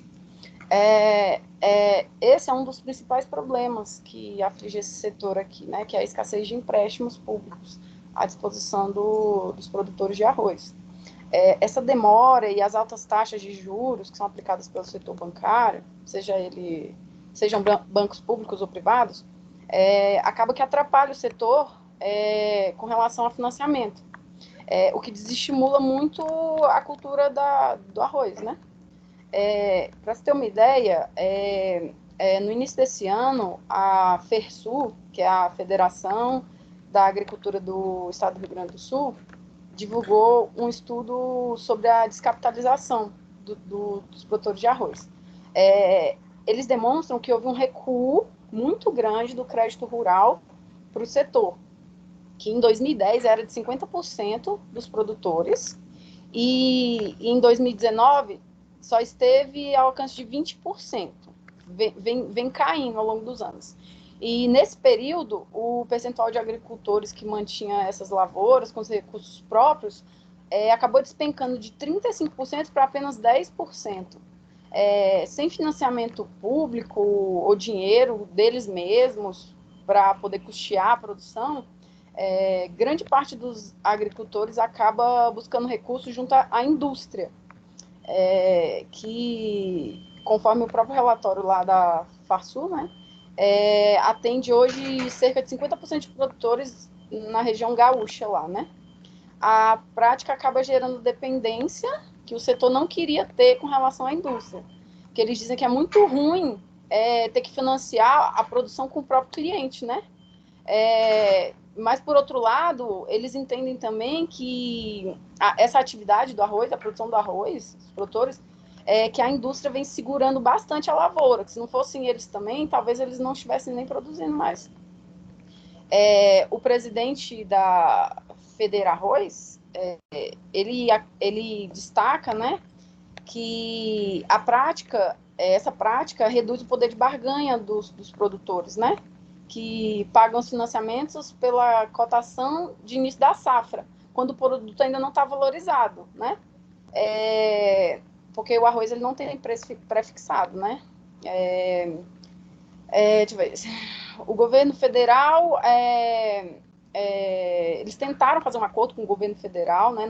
Esse é um dos principais problemas que aflige esse setor aqui, né, que é a escassez de empréstimos públicos à disposição dos produtores de arroz. Essa demora e as altas taxas de juros que são aplicadas pelo setor bancário, sejam bancos públicos ou privados, acaba que atrapalha o setor com relação ao financiamento, o que desestimula muito a cultura do arroz, né? Para você ter uma ideia, no início desse ano, a FERSUL, que é a Federação da Agricultura do Estado do Rio Grande do Sul, divulgou um estudo sobre a descapitalização dos produtores de arroz. Eles demonstram que houve um recuo muito grande do crédito rural para o setor, que em 2010 era de 50% dos produtores, e em 2019 só esteve ao alcance de 20%. Vem caindo ao longo dos anos. E nesse período, o percentual de agricultores que mantinha essas lavouras com os recursos próprios acabou despencando de 35% para apenas 10%. Sem financiamento público ou dinheiro deles mesmos para poder custear a produção, grande parte dos agricultores acaba buscando recursos junto à indústria, que, conforme o próprio relatório lá da Farsul, né, atende hoje cerca de 50% de produtores na região gaúcha lá, né? A prática acaba gerando dependência que o setor não queria ter com relação à indústria, que eles dizem que é muito ruim ter que financiar a produção com o próprio cliente, né? Mas, por outro lado, eles entendem também que essa atividade do arroz, a produção do arroz, os produtores, que a indústria vem segurando bastante a lavoura, que se não fossem eles também, talvez eles não estivessem nem produzindo mais. O presidente da Federa Arroz, ele destaca, né, que essa prática reduz o poder de barganha dos produtores, né, que pagam os financiamentos pela cotação de início da safra, quando o produto ainda não está valorizado, né? Porque o arroz ele não tem preço pré-fixado, né? Deixa eu ver. O governo federal, eles tentaram fazer um acordo com o governo federal, né,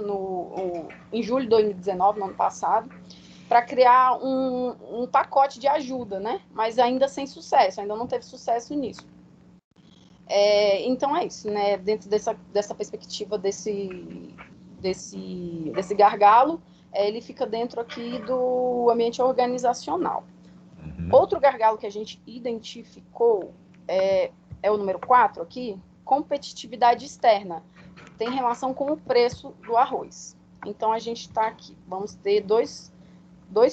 em julho de 2019, no ano passado, para criar um pacote de ajuda, né? Mas ainda sem sucesso, ainda não teve sucesso nisso. Então é isso, né? Dentro dessa perspectiva desse gargalo, ele fica dentro aqui do ambiente organizacional. Outro gargalo que a gente identificou é o número 4 aqui, competitividade externa. Tem relação com o preço do arroz. Então a gente está aqui, vamos ter dois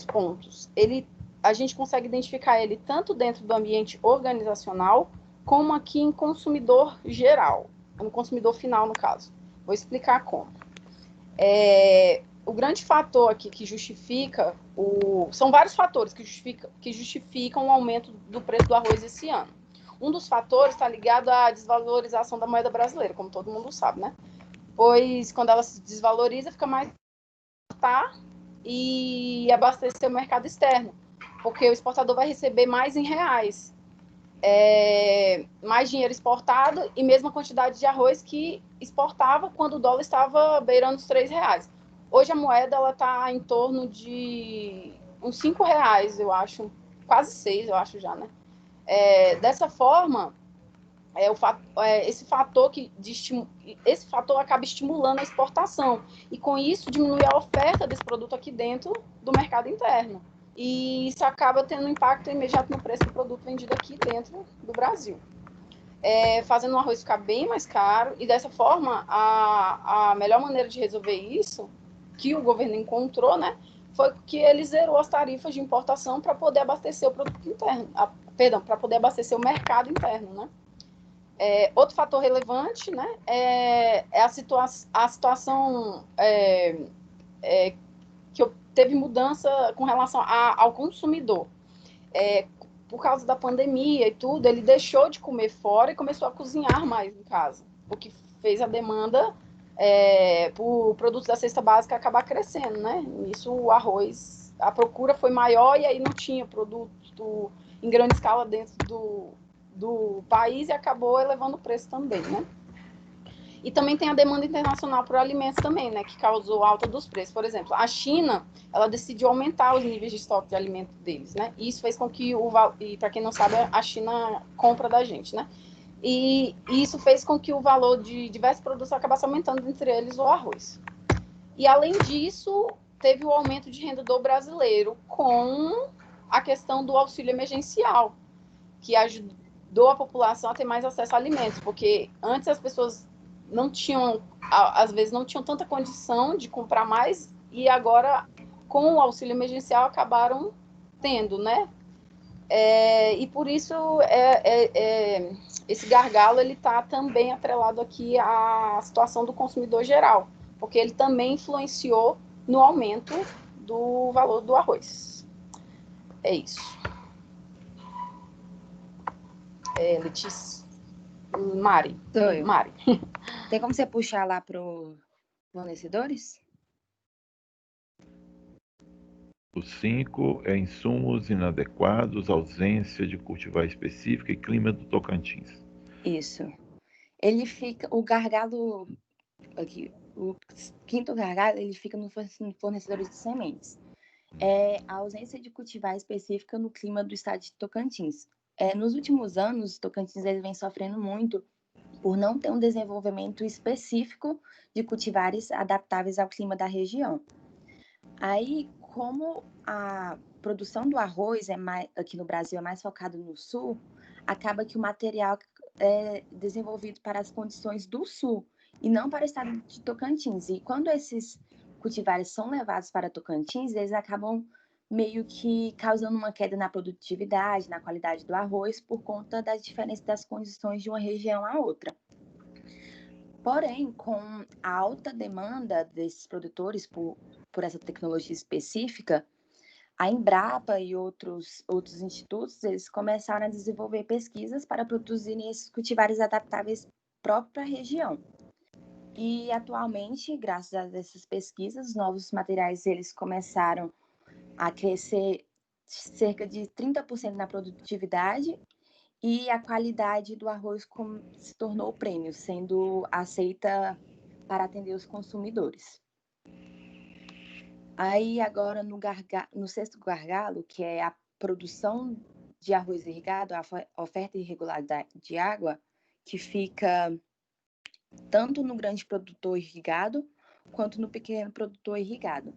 pontos. A gente consegue identificar ele tanto dentro do ambiente organizacional, como aqui em consumidor geral, no consumidor final, no caso. Vou explicar como. O grande fator aqui que justifica, são vários fatores que justificam o aumento do preço do arroz esse ano. Um dos fatores está ligado à desvalorização da moeda brasileira, como todo mundo sabe, né? Pois quando ela se desvaloriza, fica mais e abastecer o mercado externo, porque o exportador vai receber mais em reais. Mais dinheiro exportado e mesma quantidade de arroz que exportava quando o dólar estava beirando os R$3. Hoje a moeda está em torno de uns R$5, eu acho, quase 6, eu acho já, né? Dessa forma, esse fator acaba estimulando a exportação e com isso diminui a oferta desse produto aqui dentro do mercado interno. E isso acaba tendo um impacto imediato no preço do produto vendido aqui dentro do Brasil, fazendo o arroz ficar bem mais caro. E dessa forma, a melhor maneira de resolver isso, que o governo encontrou, né, foi que ele zerou as tarifas de importação para poder abastecer o produto interno, para poder abastecer o mercado interno, né. Outro fator relevante, né, é a situação que teve mudança com relação ao consumidor. Por causa da pandemia e tudo, ele deixou de comer fora e começou a cozinhar mais em casa, o que fez a demanda por produtos da cesta básica acabar crescendo, né? Isso, o arroz, a procura foi maior e aí não tinha produto em grande escala dentro do país e acabou elevando o preço também, né? E também tem a demanda internacional por alimentos também, né, que causou alta dos preços. Por exemplo, a China, ela decidiu aumentar os níveis de estoque de alimento deles, né? E isso fez com que e para quem não sabe, a China compra da gente, né? E isso fez com que o valor de diversos produtos acabasse aumentando, entre eles o arroz. E além disso, teve o aumento de renda do brasileiro com a questão do auxílio emergencial, que ajudou a população a ter mais acesso a alimentos, porque antes as pessoas não tinham, às vezes não tinham tanta condição de comprar mais, e agora, com o auxílio emergencial, acabaram tendo, né? E por isso, esse gargalo, ele está também atrelado aqui à situação do consumidor geral, porque ele também influenciou no aumento do valor do arroz. É isso. Letícia. Mari. Sou eu. Mari. Tem como você puxar lá para os fornecedores? O 5 é insumos inadequados, ausência de cultivar específica e clima do Tocantins. Isso. Ele fica, o gargalo, aqui, o quinto gargalo, ele fica no fornecedores de sementes. A ausência de cultivar específica no clima do estado de Tocantins. Nos últimos anos, Tocantins ele vem sofrendo muito por não ter um desenvolvimento específico de cultivares adaptáveis ao clima da região. Aí, como a produção do arroz aqui no Brasil é mais focado no sul, acaba que o material é desenvolvido para as condições do sul e não para o estado de Tocantins. E quando esses cultivares são levados para Tocantins, eles acabam meio que causando uma queda na produtividade, na qualidade do arroz, por conta das diferenças das condições de uma região à outra. Porém, com a alta demanda desses produtores por essa tecnologia específica, a Embrapa e outros institutos, eles começaram a desenvolver pesquisas para produzirem esses cultivares adaptáveis próprios para a região. E atualmente, graças a essas pesquisas, novos materiais eles começaram a crescer cerca de 30% na produtividade e a qualidade do arroz se tornou prêmio, sendo aceita para atender os consumidores. Aí agora no sexto gargalo, que é a produção de arroz irrigado, a oferta irregular de água, que fica tanto no grande produtor irrigado quanto no pequeno produtor irrigado.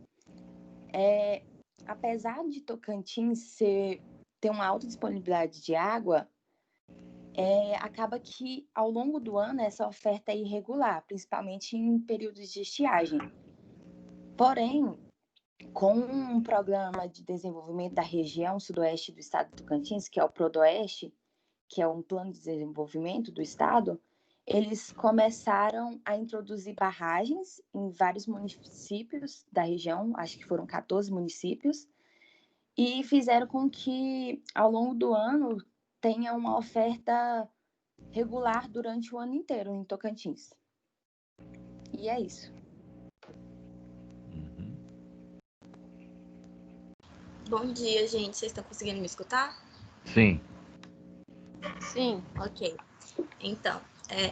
Apesar de Tocantins ter uma alta disponibilidade de água, acaba que ao longo do ano essa oferta é irregular, principalmente em períodos de estiagem. Porém, com um programa de desenvolvimento da região sudoeste do estado de Tocantins, que é o Prodoeste, que é um plano de desenvolvimento do estado, eles começaram a introduzir barragens em vários municípios da região, acho que foram 14 municípios, e fizeram com que, ao longo do ano, tenha uma oferta regular durante o ano inteiro em Tocantins. E é isso. Bom dia, gente. Vocês estão conseguindo me escutar? Sim. Sim. Ok. Então,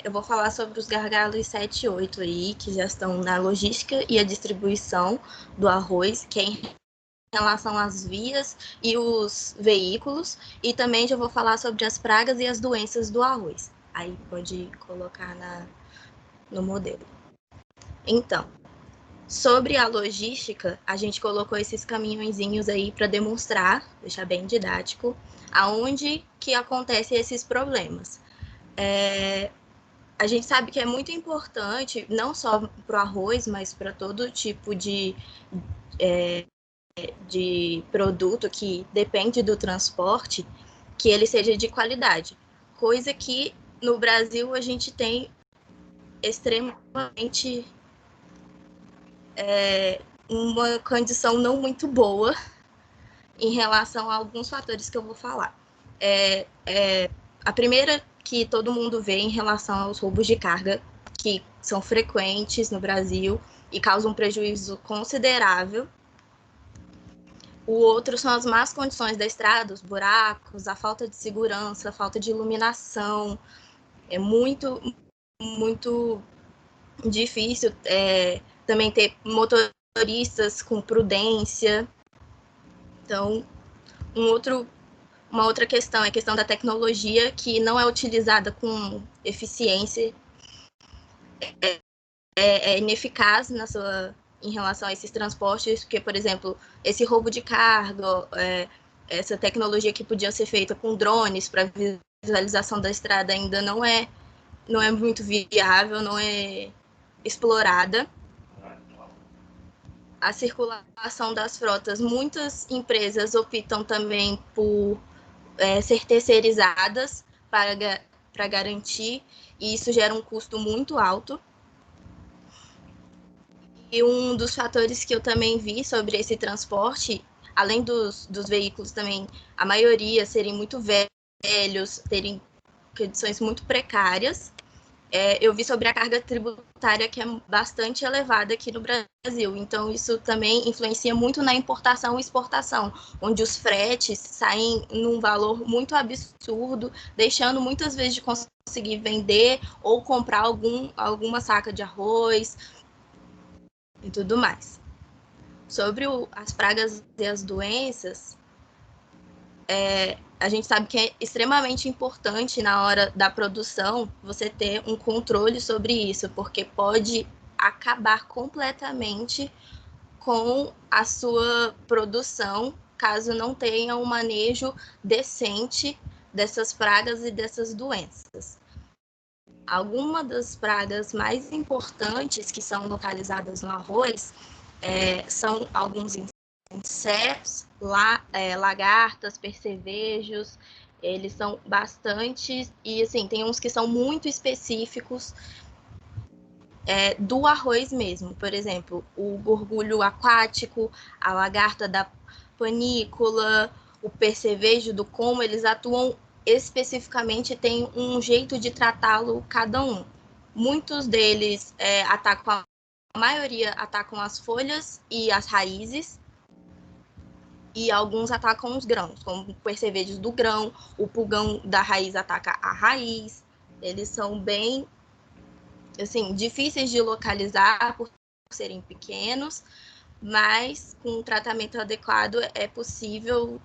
eu vou falar sobre os gargalos 7 e 8 aí, que já estão na logística e a distribuição do arroz, que é em relação às vias e os veículos. E também já vou falar sobre as pragas e as doenças do arroz. Aí pode colocar no modelo. Então, sobre a logística, a gente colocou esses caminhõezinhos aí para demonstrar, deixar bem didático, aonde que acontecem esses problemas. A gente sabe que é muito importante, não só para o arroz, mas para todo tipo de produto que depende do transporte, que ele seja de qualidade. Coisa que no Brasil a gente tem extremamente uma condição não muito boa em relação a alguns fatores que eu vou falar. A primeira que todo mundo vê em relação aos roubos de carga, que são frequentes no Brasil e causam um prejuízo considerável. O outro são as más condições da estrada, os buracos, a falta de segurança, a falta de iluminação. É muito, muito difícil também ter motoristas com prudência. Então, uma outra questão é a questão da tecnologia, que não é utilizada com eficiência, é ineficaz em relação a esses transportes, porque, por exemplo, esse roubo de carga, essa tecnologia que podia ser feita com drones para visualização da estrada ainda não é muito viável, não é explorada. A circulação das frotas, muitas empresas optam também por ser terceirizadas para garantir, e isso gera um custo muito alto. E um dos fatores que eu também vi sobre esse transporte, além dos veículos também, a maioria serem muito velhos, terem condições muito precárias, eu vi sobre a carga tributária, que é bastante elevada aqui no Brasil. Então, isso também influencia muito na importação e exportação, onde os fretes saem num valor muito absurdo, deixando muitas vezes de conseguir vender ou comprar alguma saca de arroz e tudo mais. Sobre as pragas e as doenças, a gente sabe que é extremamente importante na hora da produção você ter um controle sobre isso, porque pode acabar completamente com a sua produção, caso não tenha um manejo decente dessas pragas e dessas doenças. Algumas das pragas mais importantes que são localizadas no arroz são alguns insetos, lagartas, percevejos. Eles são bastantes, e assim, tem uns que são muito específicos do arroz mesmo. Por exemplo, o gorgulho aquático, a lagarta da panícula, o percevejo do como eles atuam especificamente, tem um jeito de tratá-lo cada um. Muitos deles atacam, a maioria atacam as folhas e as raízes, e alguns atacam os grãos, como percevejos do grão, o pulgão da raiz ataca a raiz. Eles são bem, assim, difíceis de localizar por serem pequenos, mas com um tratamento adequado é possível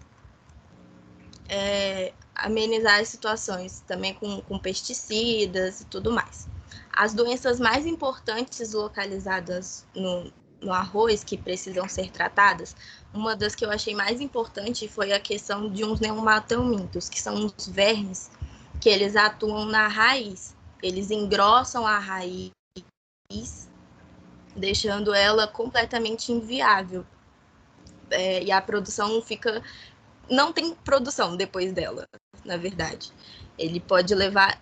amenizar as situações, também com pesticidas e tudo mais. As doenças mais importantes localizadas no arroz, que precisam ser tratadas, uma das que eu achei mais importante foi a questão de uns neumatomintos, que são os vermes que eles atuam na raiz. Eles engrossam a raiz, deixando ela completamente inviável. E a produção fica... Não tem produção depois dela, na verdade. Ele pode levar...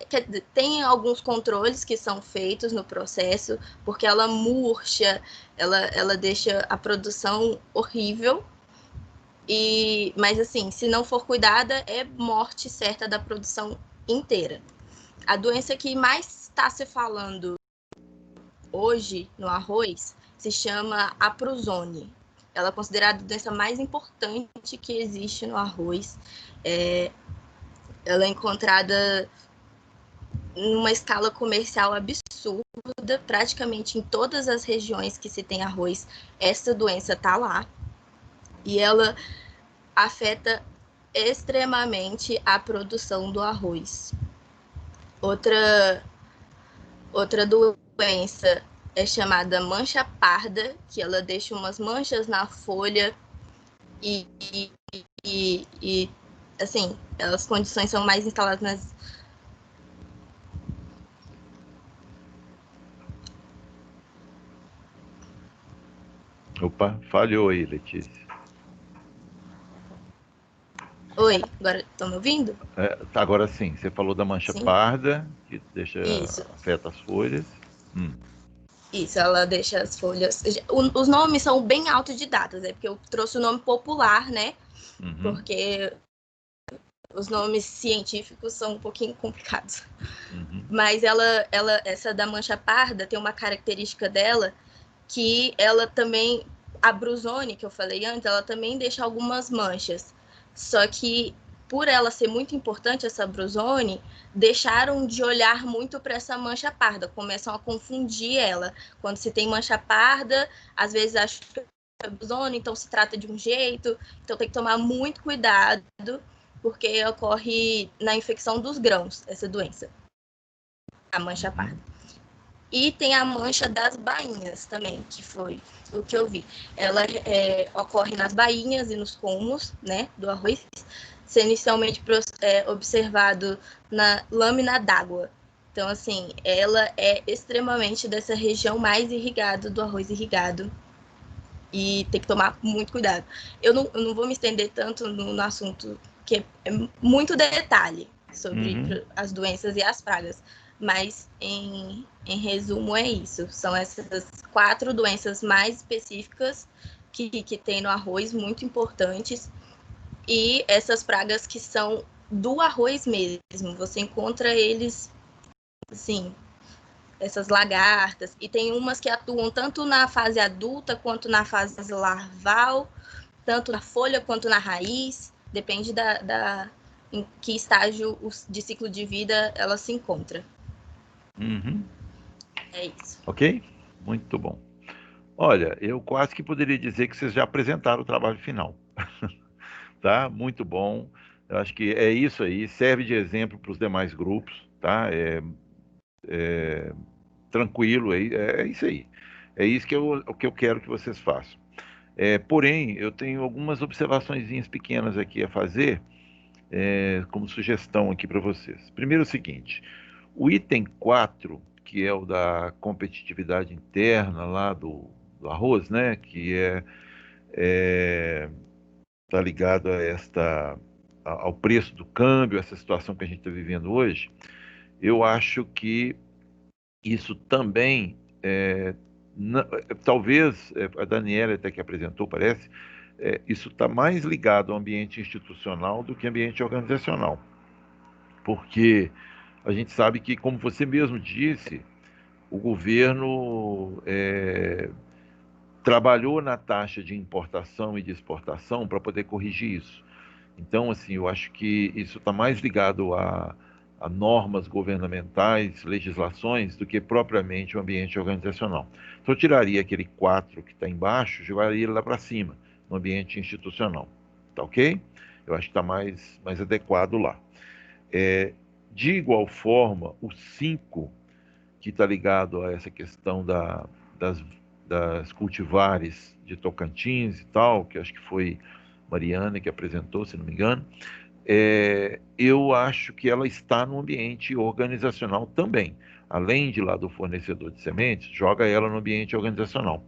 Tem alguns controles que são feitos no processo, porque ela murcha, ela deixa a produção horrível. Mas, assim, se não for cuidada, é morte certa da produção inteira. A doença que mais está se falando hoje no arroz se chama apruzone. ela é considerada a doença mais importante que existe no arroz. Ela é encontrada numa escala comercial absurda, praticamente em todas as regiões que se tem arroz, essa doença está lá. E ela afeta extremamente a produção do arroz. Outra doença é chamada mancha parda, que ela deixa umas manchas na folha e assim, as condições são mais instaladas nas... Opa, falhou aí, Letícia. Oi, agora estão me ouvindo? Agora sim, você falou da mancha parda, que afeta as folhas. Isso, ela deixa as folhas... Os nomes são bem autodidatas, porque eu trouxe o nome popular, né? Porque os nomes científicos são um pouquinho complicados. Mas essa da mancha parda tem uma característica dela que ela também, a brusone, que eu falei antes, ela também deixa algumas manchas. Só que, por ela ser muito importante, essa brusone, deixaram de olhar muito para essa mancha parda, começam a confundir ela. Quando se tem mancha parda, às vezes acho que é brusone, então se trata de um jeito, então tem que tomar muito cuidado, porque ocorre na infecção dos grãos, essa doença, a mancha parda. E tem a mancha das bainhas também, que foi o que eu vi. Ela ocorre nas bainhas e nos colmos, né, do arroz, sendo inicialmente observado na lâmina d'água. Então, assim, ela é extremamente dessa região mais irrigada do arroz irrigado. E tem que tomar muito cuidado. Eu não vou me estender tanto no assunto, que é muito detalhe sobre as doenças e as pragas. Mas, em resumo, é isso. São essas 4 doenças mais específicas que tem no arroz, muito importantes. E essas pragas que são do arroz mesmo. Você encontra eles, assim, essas lagartas. E tem umas que atuam tanto na fase adulta, quanto na fase larval, tanto na folha quanto na raiz. Depende em que estágio de ciclo de vida ela se encontra. É isso. Ok? Muito bom. Olha, eu quase que poderia dizer que vocês já apresentaram o trabalho final. Tá? Muito bom. Eu acho que é isso aí. Serve de exemplo para os demais grupos. Tá? Tranquilo, é isso aí. É isso que eu quero que vocês façam. Porém, eu tenho algumas observaçõezinhas pequenas aqui a fazer, como sugestão aqui para vocês. Primeiro é o seguinte, o item 4, que é o da competitividade interna lá do arroz, né, que está ligado ao preço do câmbio, essa situação que a gente está vivendo hoje, eu acho que isso também, talvez, a Daniela até que apresentou, parece, isso está mais ligado ao ambiente institucional do que ambiente organizacional. Porque a gente sabe que, como você mesmo disse, o governo trabalhou na taxa de importação e de exportação para poder corrigir isso. Então, assim, eu acho que isso está mais ligado a normas governamentais, legislações, do que propriamente o ambiente organizacional. Então, eu tiraria aquele 4 que está embaixo, jogaria ele lá para cima, no ambiente institucional. Tá ok? Eu acho que está mais adequado lá. De igual forma, o 5, que está ligado a essa questão das cultivares de Tocantins e tal, que acho que foi Mariana que apresentou, se não me engano, eu acho que ela está no ambiente organizacional também. Além de lá do fornecedor de sementes, joga ela no ambiente organizacional,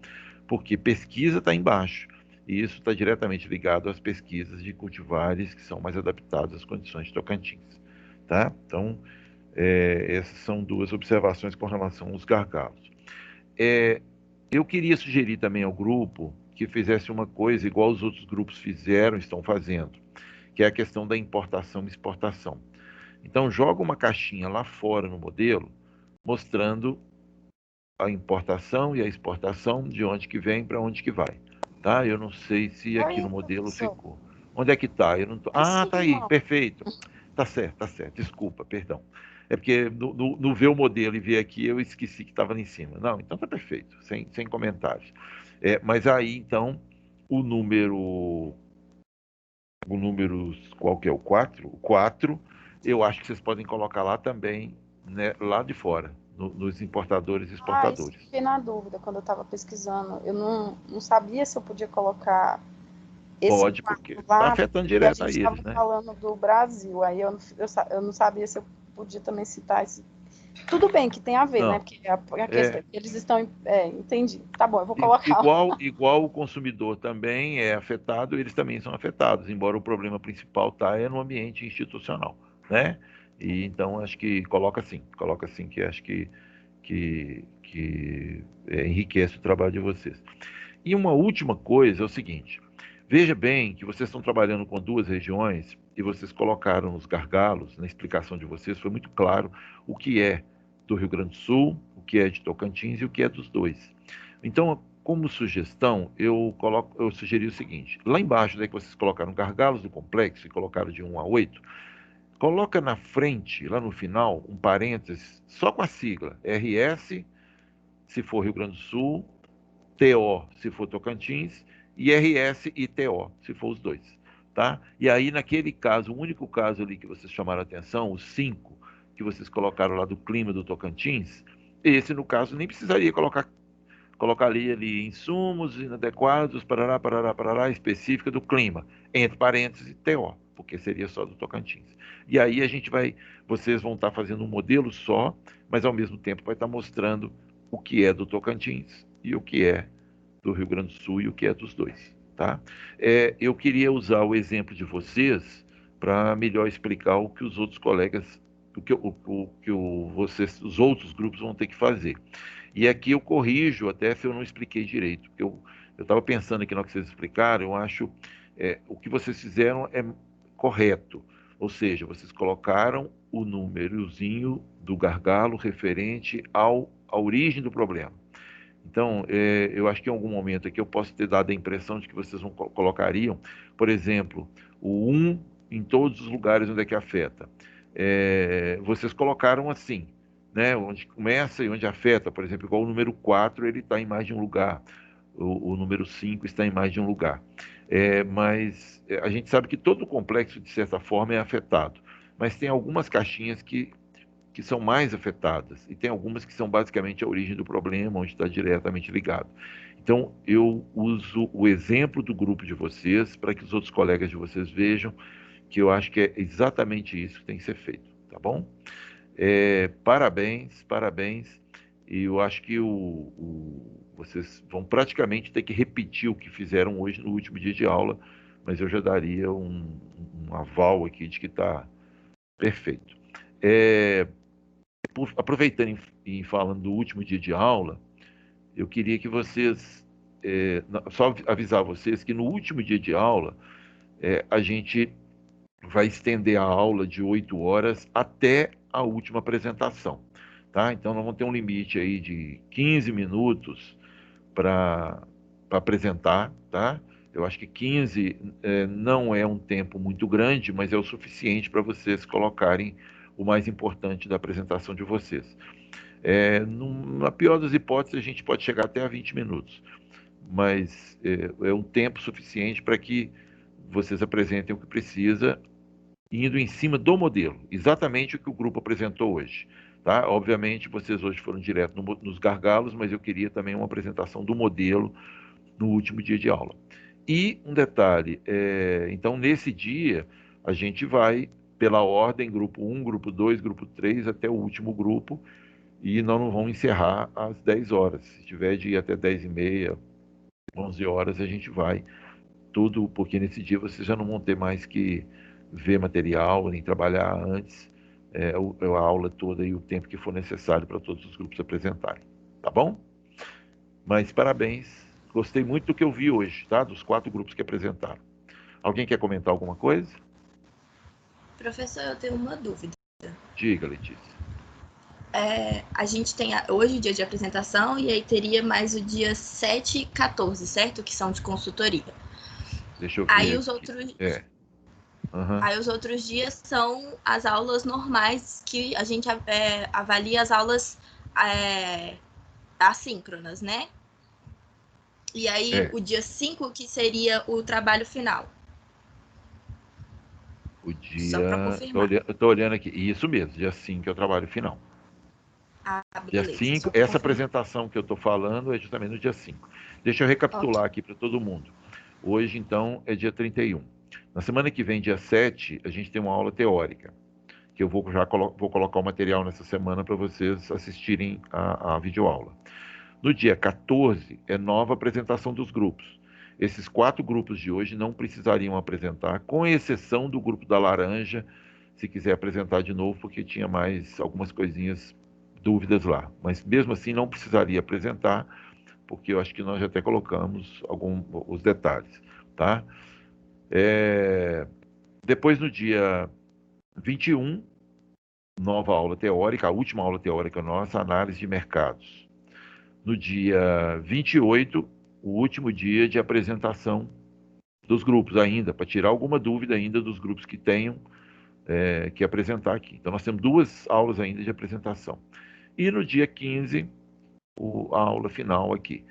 porque pesquisa está embaixo, e isso está diretamente ligado às pesquisas de cultivares que são mais adaptados às condições de Tocantins. Tá? Então, essas são 2 observações com relação aos gargalos. Eu queria sugerir também ao grupo que fizesse uma coisa igual os outros grupos fizeram, estão fazendo, que é a questão da importação e exportação. Então, joga uma caixinha lá fora no modelo, mostrando a importação e a exportação, de onde que vem para onde que vai. tá? Eu não sei se aqui Aí, no modelo professor. ficou. Onde é que está? Eu não tô... Em Ah, tá aí, cima. perfeito. Tá certo. Desculpa, perdão. É porque no ver o modelo e ver aqui, eu esqueci que estava lá em cima. Não, então tá perfeito, sem comentários. Mas aí, então, o número, qual que é o 4? O 4, eu acho que vocês podem colocar lá também, né, lá de fora, nos importadores e Isso exportadores. fiquei na dúvida quando eu estava pesquisando. Eu não sabia se eu podia colocar esse Pode, porque quadro está lá, afetando porque a direto a gente eles, estava né? falando do Brasil. Aí eu não sabia se eu podia também citar esse. Tudo bem que tem a ver, né? Não, Porque a questão que eles estão. Entendi. Tá bom, eu vou colocar. igual o consumidor também é afetado, eles também são afetados, embora o problema principal é no ambiente institucional, né? E então acho que coloca assim que acho que enriquece o trabalho de vocês. E uma última coisa é o seguinte: veja bem que vocês estão trabalhando com duas regiões e vocês colocaram nos gargalos, na explicação de vocês, foi muito claro o que é do Rio Grande do Sul, o que é de Tocantins e o que é dos dois. Então, como sugestão, eu sugeri o seguinte: lá embaixo, daí que vocês colocaram gargalos do complexo e colocaram de 1 a 8, coloca na frente, lá no final, um parênteses só com a sigla RS, se for Rio Grande do Sul, TO, se for Tocantins, e RS e TO, se for os dois, tá? E aí, naquele caso, o único caso ali que vocês chamaram a atenção, os 5 que vocês colocaram lá do clima do Tocantins, esse, no caso, nem precisaria colocaria ali insumos inadequados, parará, específica do clima, entre parênteses, TO, porque seria só do Tocantins. E aí vocês vão estar fazendo um modelo só, mas ao mesmo tempo vai estar mostrando o que é do Tocantins e o que é do Rio Grande do Sul e o que é dos dois, tá? Eu queria usar o exemplo de vocês para melhor explicar o que os outros colegas, os outros grupos vão ter que fazer. E aqui eu corrijo até se eu não expliquei direito, porque eu estava pensando aqui no que vocês explicaram, eu acho o que vocês fizeram é correto, ou seja, vocês colocaram o númerozinho do gargalo referente à origem do problema. Então, eu acho que em algum momento aqui eu posso ter dado a impressão de que vocês colocariam, por exemplo, o 1 em todos os lugares onde é que afeta. Vocês colocaram assim, né? Onde começa e onde afeta, por exemplo, igual o número 4, ele está em mais de um lugar, o número 5 está em mais de um lugar. Mas a gente sabe que todo o complexo, de certa forma, é afetado, mas tem algumas caixinhas que são mais afetadas, e tem algumas que são basicamente a origem do problema, onde está diretamente ligado. Então, eu uso o exemplo do grupo de vocês para que os outros colegas de vocês vejam que eu acho que é exatamente isso que tem que ser feito, tá bom? Parabéns, e eu acho que vocês vão praticamente ter que repetir o que fizeram hoje no último dia de aula, mas eu já daria um aval aqui de que está perfeito. Aproveitando e falando do último dia de aula, eu queria que vocês, só avisar vocês que no último dia de aula, a gente vai estender a aula de 8 horas até a última apresentação, tá? Então, nós vamos ter um limite aí de 15 minutos para apresentar, tá? Eu acho que 15 não é um tempo muito grande, mas é o suficiente para vocês colocarem o mais importante da apresentação de vocês. Na pior das hipóteses, a gente pode chegar até a 20 minutos, mas é um tempo suficiente para que vocês apresentem o que precisa, indo em cima do modelo, exatamente o que o grupo apresentou hoje. Tá? Obviamente, vocês hoje foram direto nos gargalos, mas eu queria também uma apresentação do modelo no último dia de aula. E um detalhe, então nesse dia a gente vai pela ordem, grupo 1, grupo 2, grupo 3, até o último grupo, e nós não vamos encerrar às 10 horas. Se tiver de ir até 10h30, 11 horas, a gente vai tudo, porque nesse dia vocês já não vão ter mais que ver material, nem trabalhar antes, a aula toda e o tempo que for necessário para todos os grupos apresentarem. Tá bom? Mas parabéns, gostei muito do que eu vi hoje, tá? Dos 4 grupos que apresentaram. Alguém quer comentar alguma coisa? Professor, eu tenho uma dúvida. Diga, Letícia. a gente tem hoje o dia de apresentação e aí teria mais o dia 7 e 14, certo? Que são de consultoria. Deixa eu ver. Aí os outros... Uhum. Aí os outros dias são as aulas normais, que a gente avalia as aulas assíncronas, né? E aí o dia 5, que seria o trabalho final. O dia... Só para confirmar. Eu tô olhando aqui. Isso mesmo, dia 5 é o trabalho final. Dia 5, essa apresentação que eu estou falando é justamente no dia 5. Deixa eu recapitular aqui para todo mundo. Hoje, então, é dia 31. Na semana que vem, dia 7, a gente tem uma aula teórica, que eu vou colocar o material nessa semana para vocês assistirem a videoaula. No dia 14, é nova apresentação dos grupos. Esses 4 grupos de hoje não precisariam apresentar, com exceção do grupo da laranja, se quiser apresentar de novo, porque tinha mais algumas coisinhas, dúvidas lá. Mas mesmo assim não precisaria apresentar, porque eu acho que nós já até colocamos os detalhes, tá? Depois, no dia 21, nova aula teórica, a última aula teórica nossa, análise de mercados. No dia 28, o último dia de apresentação dos grupos ainda, para tirar alguma dúvida ainda dos grupos que tenham que apresentar aqui. Então, nós temos 2 aulas ainda de apresentação. E no dia 15, a aula final aqui.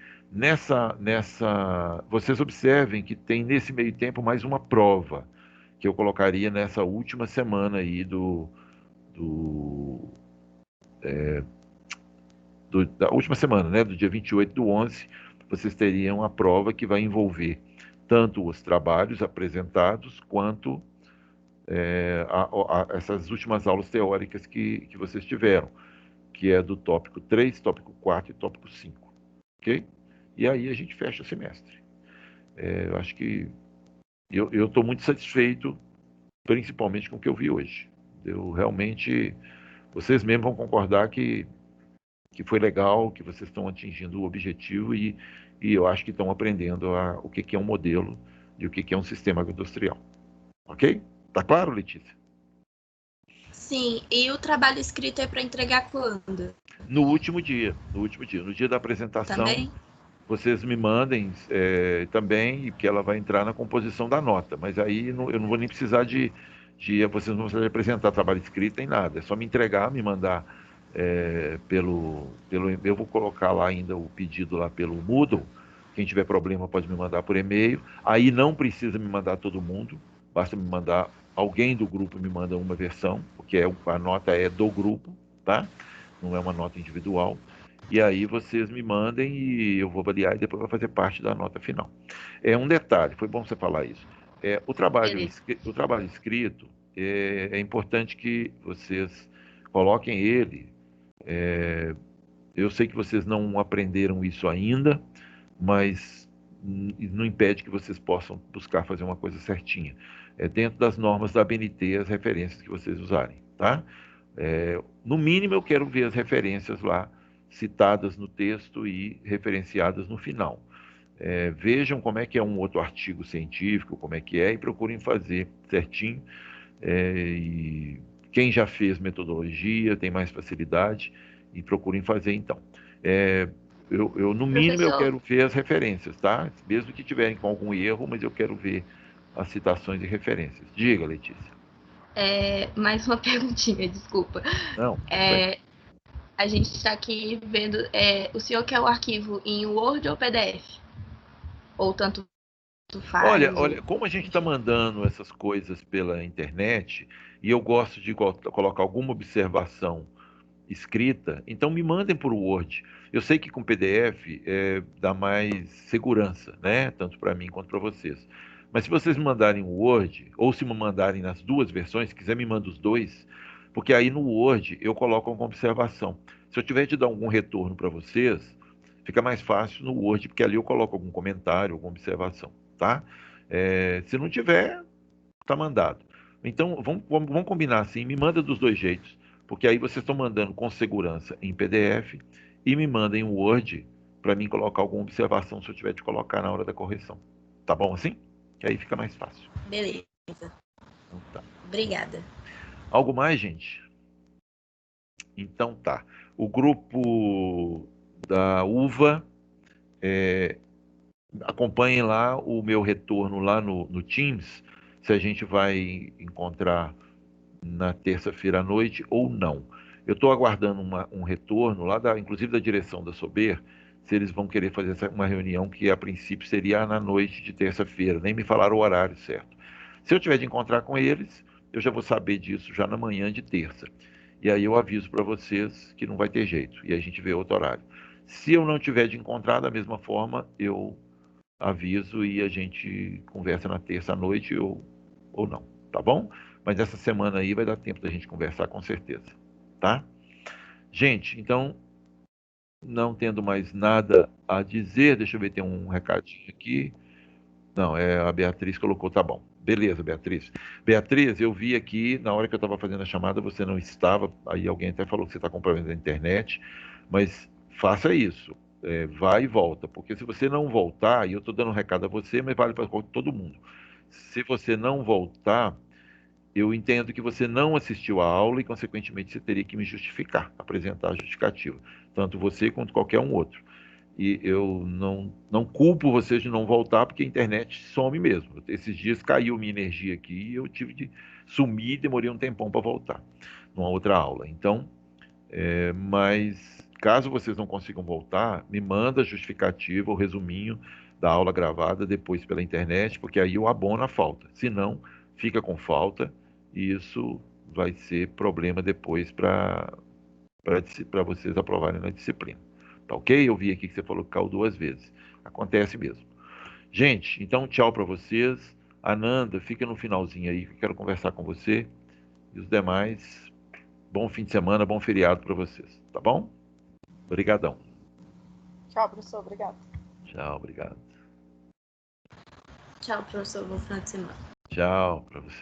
Vocês observem que tem nesse meio tempo mais uma prova, que eu colocaria nessa última semana aí da última semana, né, do dia 28 do 11, vocês teriam a prova que vai envolver tanto os trabalhos apresentados, quanto essas últimas aulas teóricas que vocês tiveram, que é do tópico 3, tópico 4 e tópico 5, ok? E aí a gente fecha o semestre. Eu acho que eu estou muito satisfeito, principalmente com o que eu vi hoje. Eu realmente, vocês mesmos vão concordar que foi legal, que vocês estão atingindo o objetivo e eu acho que estão aprendendo o que é um modelo e o que é um sistema agroindustrial. Ok? Tá claro, Letícia? Sim, e o trabalho escrito é para entregar quando? No último dia, no dia da apresentação. Também? Vocês me mandem também, que ela vai entrar na composição da nota, mas aí eu não vou nem precisar vocês não precisam apresentar trabalho escrito nem nada, é só me entregar, me mandar eu vou colocar lá ainda o pedido lá pelo Moodle. Quem tiver problema pode me mandar por e-mail. Aí não precisa me mandar todo mundo, basta me mandar, alguém do grupo me manda uma versão, porque a nota é do grupo, tá? Não é uma nota individual. E aí vocês me mandem e eu vou avaliar e depois vai fazer parte da nota final. Um detalhe, foi bom você falar isso. O trabalho escrito, é importante que vocês coloquem ele. Eu sei que vocês não aprenderam isso ainda, mas não impede que vocês possam buscar fazer uma coisa certinha. Dentro das normas da ABNT, as referências que vocês usarem, tá? No mínimo, eu quero ver as referências lá, citadas no texto e referenciadas no final. Vejam como é que é um outro artigo científico, como é que é, e procurem fazer certinho. E quem já fez metodologia tem mais facilidade, e procurem fazer então. No mínimo, eu quero ver as referências, tá? Mesmo que tiverem com algum erro, mas eu quero ver as citações e referências. Diga, Letícia. Mais uma perguntinha, desculpa. Não. A gente está aqui vendo. O senhor quer o arquivo em Word ou PDF? Ou tanto faz? Olha, como a gente está mandando essas coisas pela internet, e eu gosto de colocar alguma observação escrita, então me mandem por Word. Eu sei que com PDF dá mais segurança, né? Tanto para mim quanto para vocês. Mas se vocês me mandarem o Word, ou se me mandarem nas 2 versões, se quiser me manda os 2, porque aí no Word eu coloco alguma observação. Se eu tiver de dar algum retorno para vocês, fica mais fácil no Word, porque ali eu coloco algum comentário, alguma observação, tá? Se não tiver, tá mandado. Então, vamos combinar assim, me manda dos 2 jeitos, porque aí vocês estão mandando com segurança em PDF e me mandem um Word para mim colocar alguma observação se eu tiver de colocar na hora da correção. Tá bom assim? Que aí fica mais fácil. Beleza. Então, tá. Obrigada. Algo mais, gente? Então tá. O grupo da UVA, acompanhem lá o meu retorno lá no Teams, se a gente vai encontrar na terça-feira à noite ou não. Eu estou aguardando um retorno lá, inclusive da direção da Sober, se eles vão querer fazer uma reunião que a princípio seria na noite de terça-feira, nem me falaram o horário certo. Se eu tiver de encontrar com eles, eu já vou saber disso já na manhã de terça. E aí eu aviso para vocês que não vai ter jeito, e aí a gente vê outro horário. Se eu não tiver de encontrar da mesma forma, eu aviso e a gente conversa na terça à noite ou não, tá bom? Mas essa semana aí vai dar tempo da gente conversar com certeza, tá? Gente, então, não tendo mais nada a dizer, deixa eu ver, tem um recadinho aqui. Não, a Beatriz colocou, tá bom. Beleza, Beatriz. Beatriz, eu vi aqui, na hora que eu estava fazendo a chamada, você não estava, aí alguém até falou que você está com problema na internet, mas faça isso. Vai e volta, porque se você não voltar, e eu estou dando um recado a você, mas vale para todo mundo. Se você não voltar, eu entendo que você não assistiu a aula e, consequentemente, você teria que me justificar, apresentar a justificativa, tanto você quanto qualquer um outro. E eu não culpo vocês de não voltar, porque a internet some mesmo. Esses dias caiu minha energia aqui e eu tive de sumir e demorei um tempão para voltar, numa outra aula. Então, mas caso vocês não consigam voltar, me manda a justificativa, o resuminho da aula gravada depois pela internet, porque aí eu abono a falta. Se não, fica com falta e isso vai ser problema depois para vocês aprovarem na disciplina. Tá ok? Eu vi aqui que você falou que caiu 2 vezes. Acontece mesmo. Gente, então tchau para vocês. Ananda, fica no finalzinho aí, que eu quero conversar com você. E os demais, bom fim de semana, bom feriado para vocês. Tá bom? Obrigadão. Tchau, professor. Obrigado. Tchau, obrigado. Tchau, professor. Bom final de semana. Tchau para você.